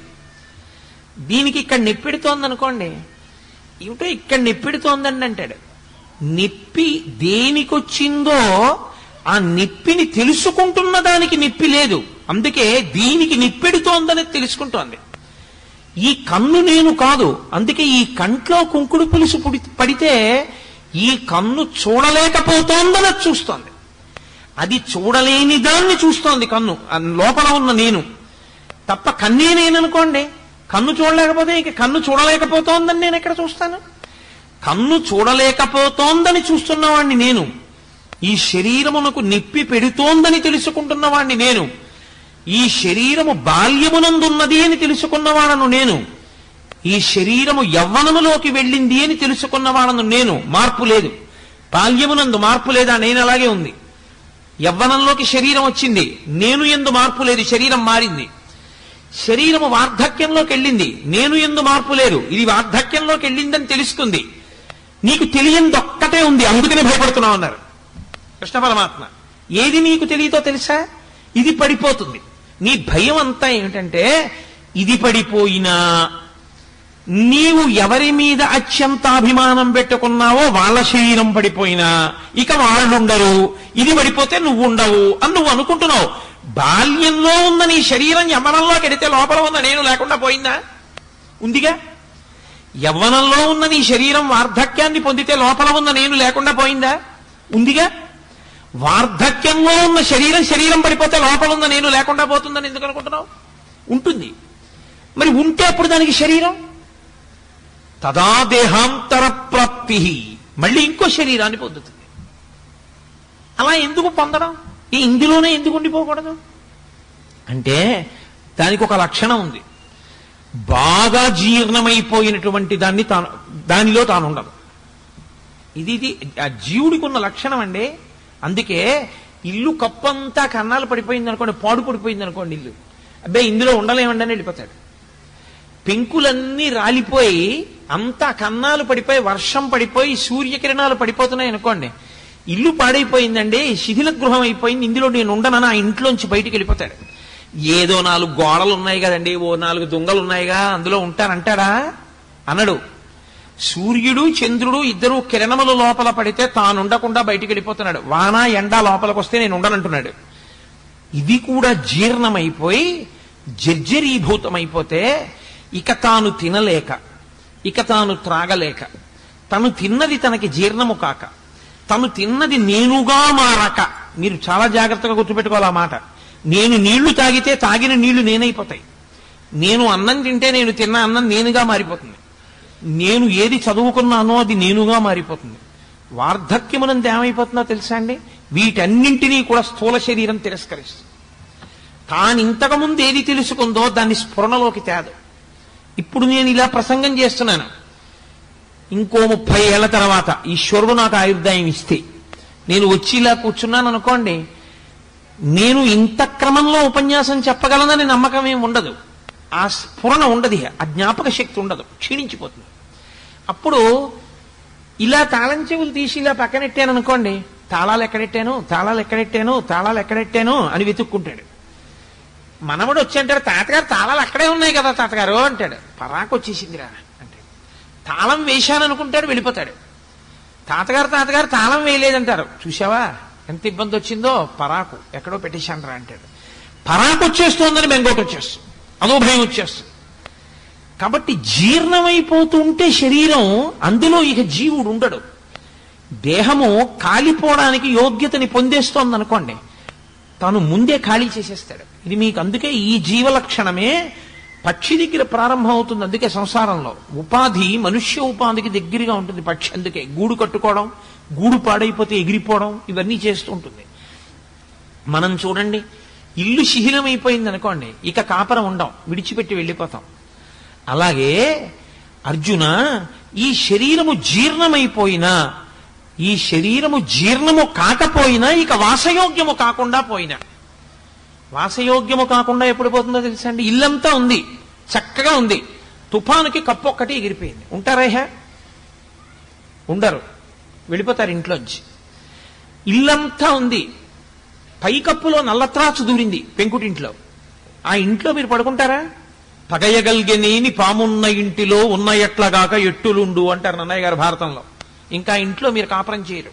దీనికి ఇక్కడ నొప్పెడుతోందనుకోండి, ఏమిటో ఇక్కడ నొప్పెడుతోందండి అంటాడు. నొప్పి దేనికొచ్చిందో ఆ నొప్పిని తెలుసుకుంటున్న దానికి నొప్పి లేదు, అందుకే దీనికి నొప్పెడుతోందని తెలుసుకుంటోంది. ఈ కన్ను నేను కాదు, అందుకే ఈ కంట్లో కుంకుడు పులుసు పడితే ఈ కన్ను చూడలేకపోతోందని చూస్తోంది. అది చూడలేని దాన్ని చూస్తోంది కన్ను, లోపల ఉన్న నేను తప్ప. కన్నే నేననుకోండి, కన్ను చూడలేకపోతే ఇక కన్ను చూడలేకపోతోందని నేను ఎక్కడ చూస్తాను? కన్ను చూడలేకపోతోందని చూస్తున్నవాణ్ణి నేను. ఈ శరీరమునకు నొప్పి పెడుతోందని తెలుసుకుంటున్నవాణ్ణి నేను. ఈ శరీరము బాల్యమునందున్నది అని తెలుసుకున్నవాడను నేను. ఈ శరీరము యవ్వనములోకి వెళ్ళింది అని తెలుసుకున్నవాడను నేను. మార్పు లేదు. బాల్యమునందు మార్పు లేదా, నేను అలాగే ఉంది. యవ్వనంలోకి శరీరం వచ్చింది, నేను ఎందు మార్పు లేదు, శరీరం మారింది. శరీరము వార్ధక్యంలోకి వెళ్ళింది, నేను ఎందు మార్పు లేదు, ఇది వార్ధక్యంలోకి వెళ్ళిందని తెలుసుకుంది. నీకు తెలియంది ఒక్కటే ఉంది, అందుకనే భయపడుతున్నావు అన్నారు కృష్ణ పరమాత్మ. ఏది నీకు తెలియదో తెలుసా? ఇది పడిపోతుంది. నీ భయం అంతా ఏమిటంటే, ఇది పడిపోయినా నీవు ఎవరి మీద అత్యంతాభిమానం పెట్టుకున్నావో వాళ్ళ శరీరం పడిపోయినా ఇక వాళ్ళుండరు, ఇది పడిపోతే నువ్వు ఉండవు అని నువ్వు అనుకుంటున్నావు. బాల్యంలో ఉన్న నీ శరీరం యవ్వనంలోకి వెడితే లోపల ఉన్న నేను లేకుండా పోయిందా? ఉందిగా. యవ్వనంలో ఉన్న నీ శరీరం వార్ధక్యాన్ని పొందితే లోపల ఉన్న నేను లేకుండా పోయిందా? ఉందిగా. వార్ధక్యంలో ఉన్న శరీరం పడిపోతే లోపల ఉన్న నేను లేకుండా పోతుందని ఎందుకు అనుకుంటున్నావు? ఉంటుంది. మరి ఉంటే అప్పుడు దానికి శరీరం తదా దేహాంతర ప్రాప్తి, మళ్ళీ ఇంకో శరీరాన్ని పొందుతుంది. అలా ఎందుకు పొందడం? ఇందులోనే ఎందుకు ఉండిపోకూడదు? అంటే దానికి ఒక లక్షణం ఉంది. బాగా జీర్ణమైపోయినటువంటి దానిలో తాను ఉండదు. ఇది ఆ జీవుడికి ఉన్న లక్షణం అండి. అందుకే ఇల్లు కప్పంతా కన్నాలు పడిపోయింది అనుకోండి, పాడు పడిపోయింది అనుకోండి ఇల్లు, అబ్బాయి ఇందులో ఉండలేమండి అని వెళ్ళిపోతాడు. పెంకులన్నీ రాలిపోయి అంతా కన్నాలు పడిపోయి వర్షం పడిపోయి సూర్యకిరణాలు పడిపోతున్నాయి అనుకోండి, ఇల్లు పాడైపోయిందండి, శిథిల గృహం అయిపోయింది, ఇందులో నేను ఉండనని ఆ ఇంట్లోంచి బయటికి వెళ్ళిపోతాడు. ఏదో 4 గోడలు ఉన్నాయి కదండి, ఓ 4 దొంగలు ఉన్నాయిగా అందులో ఉంటానంటాడా? అనడు. సూర్యుడు చంద్రుడు ఇద్దరు కిరణముల లోపల పడితే తానుండకుండా బయటికి వెళ్ళిపోతున్నాడు. వాన ఎండ లోపలికి వస్తే నేను ఉండనంటున్నాడు. ఇది కూడా జీర్ణమైపోయి జర్జరీభూతమైపోతే ఇక తాను తినలేక, ఇక తాను త్రాగలేక, తను తిన్నది తనకి జీర్ణము కాక, తను తిన్నది నేనుగా మారక. మీరు చాలా జాగ్రత్తగా గుర్తుపెట్టుకోవాలి ఆ మాట. నేను నీళ్లు తాగితే తాగిన నీళ్లు నేనైపోతాయి. నేను అన్నం తింటే నేను తిన్న అన్నం నేనుగా మారిపోతుంది. నేను ఏది చదువుకున్నానో అది నేనుగా మారిపోతుంది. వార్ధక్యమునందు ఏమైపోతుందో తెలుసా అండి? వీటన్నింటినీ కూడా స్థూల శరీరం తిరస్కరిస్తుంది. తాను ఇంతకుముందు ఏది తెలుసుకుందో దాన్ని స్ఫురణలోకి తేదు. ఇప్పుడు నేను ఇలా ప్రసంగం చేస్తున్నాను, ఇంకో 30 ఏళ్ల తర్వాత ఈశ్వరుడు నాకు ఆయుర్దాయం ఇస్తే నేను వచ్చి ఇలా కూర్చున్నాను అనుకోండి, నేను ఇంత క్రమంలో ఉపన్యాసం చెప్పగలనని నమ్మకం ఏమి ఉండదు. ఆ స్ఫురణ ఉండదు, ఆ జ్ఞాపక శక్తి ఉండదు, క్షీణించిపోతుంది. అప్పుడు ఇలా తాళం చెవులు తీసి ఇలా పక్కనెట్టాను అనుకోండి, తాళాలు ఎక్కడెట్టాను అని వెతుక్కుంటాడు. మనవడు వచ్చి అంటాడు, తాతగారు తాళాలు అక్కడే ఉన్నాయి కదా తాతగారు అంటాడు. పరాకు వచ్చేసిందిరా అంటే తాళం వేశాననుకుంటాడు, వెళ్ళిపోతాడు. తాతగారు తాళం వేయలేదంటారు. చూసావా ఎంత ఇబ్బంది వచ్చిందో, పరాకు ఎక్కడో పెట్టేశానరా అంటాడు. పరాకు వచ్చేస్తోందని బెంగోటి వచ్చేస్తుంది, అదో భయం వచ్చేస్తుంది. కాబట్టి జీర్ణమైపోతుంటే శరీరం, అందులో ఇక జీవుడు ఉండడు. దేహము కాలిపోవడానికి యోగ్యతని పొందేస్తోంది అనుకోండి, తాను ముందే ఖాళీ చేసేస్తాడు. ఇది మీకు అందుకే ఈ జీవలక్షణమే పక్షి దగ్గర ప్రారంభం అవుతుంది. అందుకే సంసారంలో ఉపాధి మనుష్య ఉపాధికి దగ్గరగా ఉంటుంది పక్షి. అందుకే గూడు కట్టుకోవడం, గూడు పాడైపోతే ఎగిరిపోవడం, ఇవన్నీ చేస్తూ ఉంటుంది. మనం చూడండి, ఇల్లు శిథిలమైపోయింది అనుకోండి, ఇక కాపరం ఉండం, విడిచిపెట్టి వెళ్ళిపోతాం. అలాగే అర్జున, ఈ శరీరము జీర్ణమైపోయినా, ఈ శరీరము జీర్ణము కాకపోయినా, ఇక వాసయోగ్యము కాకుండా పోయినా, వాసయోగ్యము కాకుండా ఎప్పుడు పోతుందో తెలుసా అండి? ఇల్లంతా ఉంది, చక్కగా ఉంది, తుఫానుకి కప్పు ఒక్కటి ఎగిరిపోయింది. ఉంటారా? ఉండరు, వెళ్ళిపోతారు ఇంట్లోంచి. ఇల్లంతా ఉంది, పైకప్పులో నల్లత్రాచు దూరింది పెంకుటింట్లో, ఆ ఇంట్లో మీరు పడుకుంటారా? పగయగల్గెనేని పామున్న ఇంటిలో ఉన్న ఎట్లగాక ఎట్టులుండు అంటారు నన్నయ్య గారు భారతంలో. ఇంకా ఇంట్లో మీరు కాపురం చేయరు.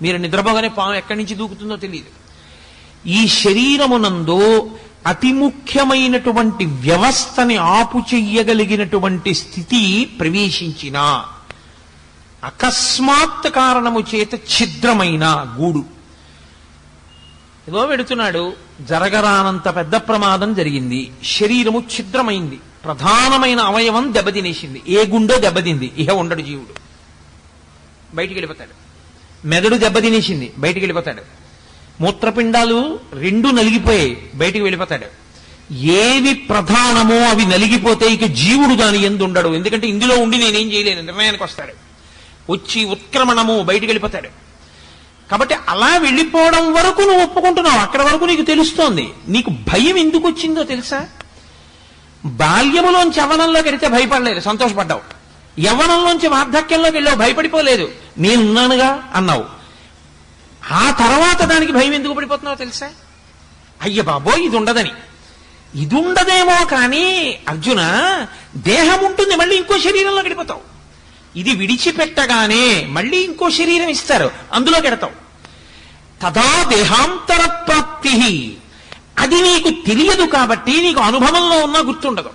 మీరు నిద్రపోగానే పాము ఎక్కడి నుంచి దూకుతుందో తెలియదు. ఈ శరీరమునందు అతి ముఖ్యమైనటువంటి వ్యవస్థని ఆపు చెయ్యగలిగినటువంటి స్థితి ప్రవేశించిన అకస్మాత్ కారణము చేత ఛిద్రమైన గూడు, ఏదో పెడుతున్నాడు, జరగరానంత పెద్ద ప్రమాదం జరిగింది, శరీరము ఛిద్రమైంది, ప్రధానమైన అవయవం దెబ్బతినేసింది. ఏ గుండో దెబ్బతింది, ఇహ ఉండడు జీవుడు, బయటికి వెళ్ళిపోతాడు. మెదడు దెబ్బతినేసింది, బయటికి వెళ్ళిపోతాడు. మూత్రపిండాలు రెండు నలిగిపోయాయి, బయటికి వెళ్ళిపోతాడు. ఏవి ప్రధానమో అవి నలిగిపోతే ఇక జీవుడు దాని యందు ఉండడు. ఎందుకంటే ఇందులో ఉండి నేనేం చేయలేను నిర్ణయానికి వస్తాడు. వచ్చి ఉత్క్రమణము, బయటికి వెళ్ళిపోతాడు. కాబట్టి అలా వెళ్ళిపోవడం వరకు నువ్వు ఒప్పుకుంటున్నావు, అక్కడ వరకు నీకు తెలుస్తోంది. నీకు భయం ఎందుకు వచ్చిందో తెలుసా? బాల్యములోంచి యవ్వనంలోకి వెళితే భయపడలేదు, సంతోషపడ్డావు. యవ్వనంలోంచి వార్ధక్యంలోకి వెళ్ళావు, భయపడిపోలేదు, నేనున్నానుగా అన్నావు. ఆ తర్వాత దానికి భయం ఎందుకు పడిపోతున్నావో తెలుసా? అయ్య బాబోయ్ ఇది ఉండదని. ఇది ఉండదేమో కానీ అర్జున, దేహం ఉంటుంది, మళ్ళీ ఇంకో శరీరంలో గడిపోతావు. ఇది విడిచిపెట్టగానే మళ్ళీ ఇంకో శరీరం ఇస్తారు, అందులోకి ఎడతావు. తదా దేహాంతర ప్రాప్తి, అది నీకు తెలియదు కాబట్టి నీకు అనుభవంలో ఉన్నా గుర్తుండదు.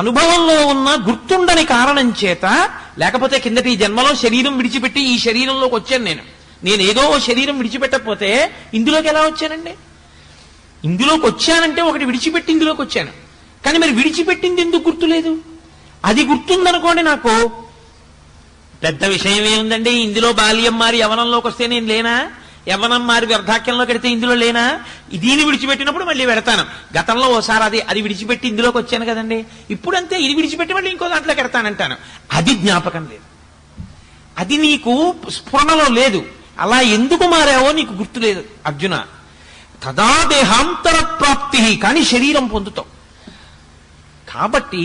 అనుభవంలో ఉన్న గుర్తుండని కారణం చేత, లేకపోతే కిందటి జన్మలో శరీరం విడిచిపెట్టి ఈ శరీరంలోకి వచ్చాను నేనేదో శరీరం విడిచిపెట్టకపోతే ఇందులోకి ఎలా వచ్చానండి? ఇందులోకి వచ్చానంటే ఒకటి విడిచిపెట్టి ఇందులోకి వచ్చాను. కానీ మరి విడిచిపెట్టింది ఎందుకు గుర్తులేదు? అది గుర్తుందనుకోండి, నాకు పెద్ద విషయం ఏముందండి, ఇందులో బాల్యం మారి యవ్వనంలోకి వస్తే నేను లేనా? యవ్వనం మారి వృద్ధాక్యంలోకి వెడితే ఇందులో లేనా? దీన్ని విడిచిపెట్టినప్పుడు మళ్ళీ పెడతాను. గతంలో ఓసారి అది విడిచిపెట్టి ఇందులోకి వచ్చాను కదండి, ఇప్పుడంతే ఇది విడిచిపెట్టి మళ్ళీ ఇంకో దాంట్లోకి ఎడతానంటాను. అది జ్ఞాపకం లేదు, అది నీకు స్ఫురణలో లేదు. అలా ఎందుకు మారావో నీకు గుర్తులేదు అర్జున. తదా దేహాంతర ప్రాప్తి, కానీ శరీరం పొందుతావు. కాబట్టి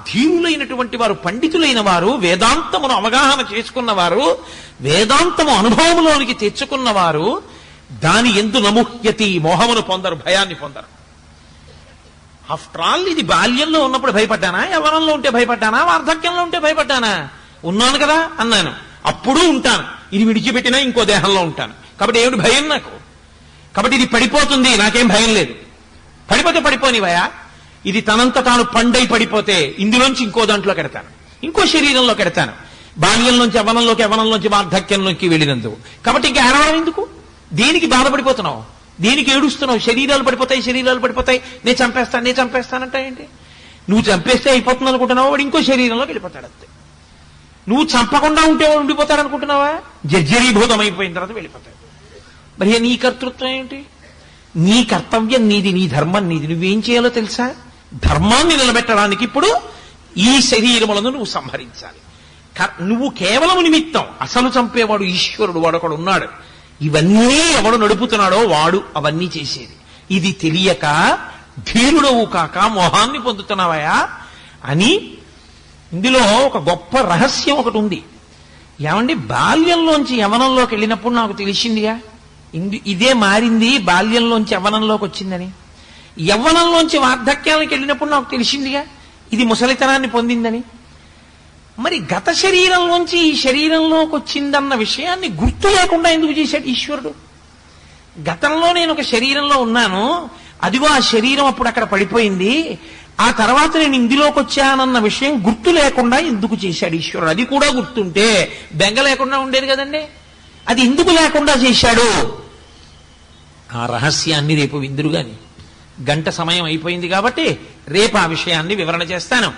ధీరులైనటువంటి వారు, పండితులైన వారు, వేదాంతమును అవగాహన చేసుకున్నవారు, వేదాంతము అనుభవంలోనికి తెచ్చుకున్నవారు దాని ఎందు నముహ్యతి, మోహమును పొందరు, భయాన్ని పొందరు. ఆఫ్టర్ ఆల్ ఇది బాల్యంలో ఉన్నప్పుడు భయపడ్డానా? యవ్వనంలో ఉంటే భయపడ్డానా? వార్ధక్యంలో ఉంటే భయపడ్డానా? ఉన్నాను కదా అన్నాను, అప్పుడు ఉంటాను. ఇది విడిచిపెట్టినా ఇంకో దేహంలో ఉంటాను. కాబట్టి ఏమిటి భయం నాకు? కాబట్టి ఇది పడిపోతుంది, నాకేం భయం లేదు. పడిపోతే పడిపోనివయా, ఇది తనంత తాను పండై పడిపోతే ఇందులోంచి ఇంకో దాంట్లో కెడతాను, ఇంకో శరీరంలో కెడతాను. బాల్యంలోంచి యవ్వనంలోకి, యవ్వనంలోంచి వార్ధక్యంలోకి వెళ్ళినందుకు. కాబట్టి ఇంకా ఏడవడం ఎందుకు? దేనికి బాధపడిపోతున్నావు? దేనికి ఏడుస్తున్నావు? శరీరాలు పడిపోతాయి, నేను చంపేస్తానంటా ఏంటి? నువ్వు చంపేస్తే అయిపోతుంది అనుకుంటున్నావా? వాడు ఇంకో శరీరంలోకి వెళ్ళిపోతాడు అంతే. నువ్వు చంపకుండా ఉంటే వాడు ఉండిపోతాడు అనుకుంటున్నావా? జర్జరీభూతం అయిపోయిన తర్వాత వెళ్ళిపోతాడు. మరి నీ కర్తృత్వం ఏంటి? నీ కర్తవ్యం నీది, నీ ధర్మం నీది. నువ్వేం చేయాలో తెలుసా? ధర్మాన్ని నిలబెట్టడానికి ఇప్పుడు ఈ శరీరములను నువ్వు సంహరించాలి. నువ్వు కేవలం నిమిత్తం, అసలు చంపేవాడు ఈశ్వరుడు, వాడు ఒకడు ఉన్నాడు. ఇవన్నీ ఎవడు నడుపుతున్నాడో వాడు అవన్నీ చేసేది. ఇది తెలియక ధీరుడవు కాక మోహాన్ని పొందుతున్నావయా అని. ఇందులో ఒక గొప్ప రహస్యం ఒకటి ఉంది. ఏమండి, బాల్యంలోంచి యవనంలోకి వెళ్ళినప్పుడు నాకు తెలిసిందిగా ఇదే మారింది, బాల్యంలోంచి యవ్వనంలోకి వచ్చిందని. యవ్వనంలోంచి వార్ధక్యానికి వెళ్ళినప్పుడు నాకు తెలిసిందిగా ఇది ముసలితనాన్ని పొందిందని. మరి గత శరీరంలోంచి ఈ శరీరంలోకి వచ్చిందన్న విషయాన్ని గుర్తు లేకుండా ఎందుకు చేశాడు ఈశ్వరుడు? గతంలో నేను ఒక శరీరంలో ఉన్నాను, అదిగో ఆ శరీరం అప్పుడు అక్కడ పడిపోయింది, ఆ తర్వాత నేను ఇందులోకి వచ్చానన్న విషయం గుర్తు లేకుండా ఎందుకు చేశాడు ఈశ్వరుడు? అది కూడా గుర్తుంటే బెంగ లేకుండా ఉండేది కదండి. అది ఎందుకు లేకుండా చేశాడు? ఆ రహస్యాన్ని రేపు విందురుగాని. గంట సమయం అయిపోయింది కాబట్టి రేపు ఆ విషయాన్ని వివరణ చేస్తాను.